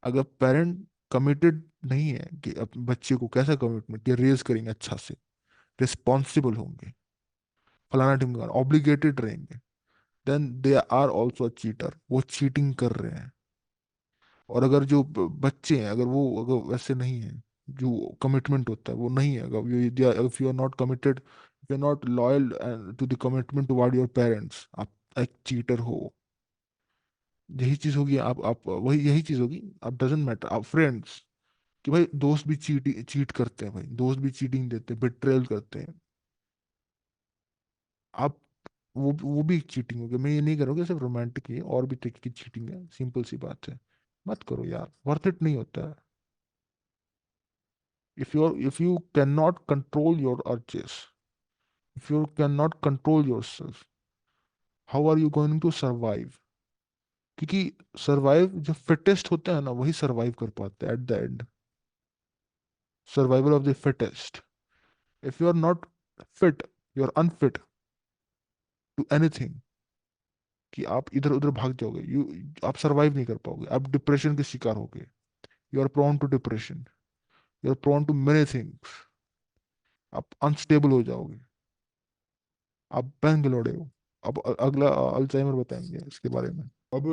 अगर पेरेंट कमिटेड नहीं है कि अपने बच्चे को कैसा कमिटमेंट कि रेज करेंगे अच्छा से, रिस्पॉन्सिबल होंगे, फलाना ढिमकाना, ऑब्लिगेटेड रहेंगे, then they are also cheater, वो चीटिंग कर रहे हैं। और अगर जो बच्चे हैं, अगर वो अगर वैसे नहीं है, जो कमिटमेंट होता है वो नहीं है, अगर if you are not committed, if you are not loyal to the commitment toward your parents, आप एक चीटर हो। यही चीज होगी, आप वही यही चीज होगी। आप डजेंट मैटर, आप फ्रेंड्स, कि भाई दोस्त भी चीट करते हैं, भाई दोस्त भी चीटिंग देते हैं, बिट्रेयल करते हैं। आप वो भी चीटिंग हो गया। मैं ये नहीं करूँगा सिर्फ रोमांटिक ही है, और भी तरीके की चीटिंग है, सिंपल सी बात है। मत करो यार, वर्थ इट नहीं होता है। if you cannot control your urges, if you cannot control yourself, how are you going to survive? क्योंकि सर्वाइव जो फिटेस्ट होता है ना, वही सर्वाइव कर पाते हैं at the end. Survival of the fittest. If you are not fit, you are unfit to anything, कि आप इधर उधर भाग जाओगे, आप सर्वाइव नहीं कर पाओगे, आप डिप्रेशन के शिकार होगे। You are prone to depression, you are prone to many things. आप अनस्टेबल हो जाओगे, आप बैंक लौड़े हो। अब अगला अल्जाइमर बताएंगे इसके बारे में। अब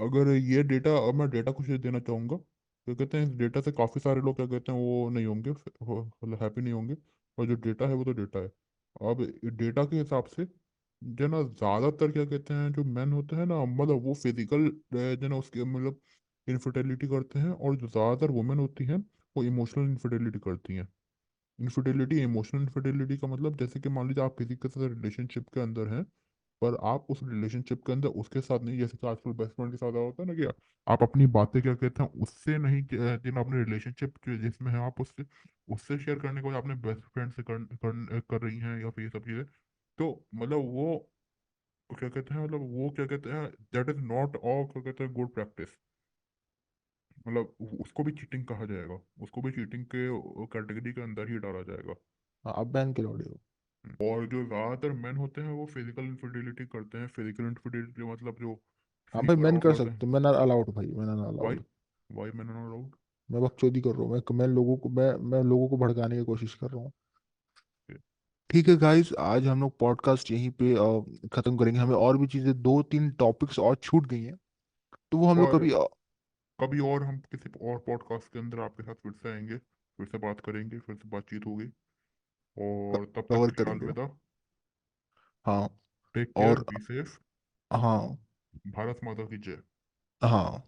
अगर ये डेटा, अब मैं डेटा कुछ देना चाहूँगा। क्या कहते हैं, इस डेटा से काफ़ी सारे लोग क्या कहते हैं वो नहीं होंगे, मतलब हैप्पी नहीं होंगे। और जो डेटा है वो तो डेटा है। अब डेटा के हिसाब से जो ना ज़्यादातर क्या कहते हैं जो मेन होते हैं ना, मतलब वो फिजिकल जो ना उसके मतलब इनफर्टिलिटी करते हैं, और जो ज़्यादातर वुमेन होती हैं वो इमोशनल इनफर्टिलिटी करती हैं। इनफिडेलिटी, इमोशनल इनफिडेलिटी का मतलब जैसे कि मान लीजिए आप किसी के साथ रिलेशनशिप के अंदर हैं, पर आप उस रिलेशनशिप के अंदर उसके साथ नहीं, जैसे कि आजकल बेस्ट फ्रेंड के साथ होता है ना कि आप अपनी बातें क्या कहते हैं उससे नहीं, जिन अपने रिलेशनशिप जिसमें है आप उससे उससे शेयर करने को आपने बेस्ट फ्रेंड से कर रही हैं, या फिर ये सब चीज़ें। तो मतलब वो क्या कहते हैं, मतलब वो क्या कहते हैं, दैट इज नॉट ऑल क्या कहते हैं गुड प्रैक्टिस। मतलब उसको भी चीटिंग कहा जाएगा, उसको भी चीटिंग के कैटेगरी के अंदर ही डाला जाएगा। हाँ, आप बैंक के लौड़े हो। और जो ज्यादातर मेन होते हैं वो फिजिकल इनफिडिलिटी करते हैं। फिजिकल इनफिडिलिटी मतलब जो हाँ स्लीप भाई, मैन अराउंड कर करते हैं। सकते हो, मैं ना अलाउड भाई, मैं ना why allowed. Why man not allowed. मैं बकचोदी कर रहा हूँ, मैं लोगों को भड़काने की कोशिश कर रहा हूँ। ठीक है गाइस, आज हम लोग पॉडकास्ट यहीं पे खत्म करेंगे। हमें और भी चीजें, दो तीन टॉपिक्स और छूट गई हैं, तो वो हम लोग और कभी कभी और हम किसी और पॉडकास्ट के अंदर आपके साथ फिर से आएंगे, फिर से बात करेंगे, फिर से बातचीत होगी। और तब तक कवर के लिए करेंगे। अलविदा। हाँ। टेक केयर, और बी सेफ। हाँ। भारत माता की जय। हाँ।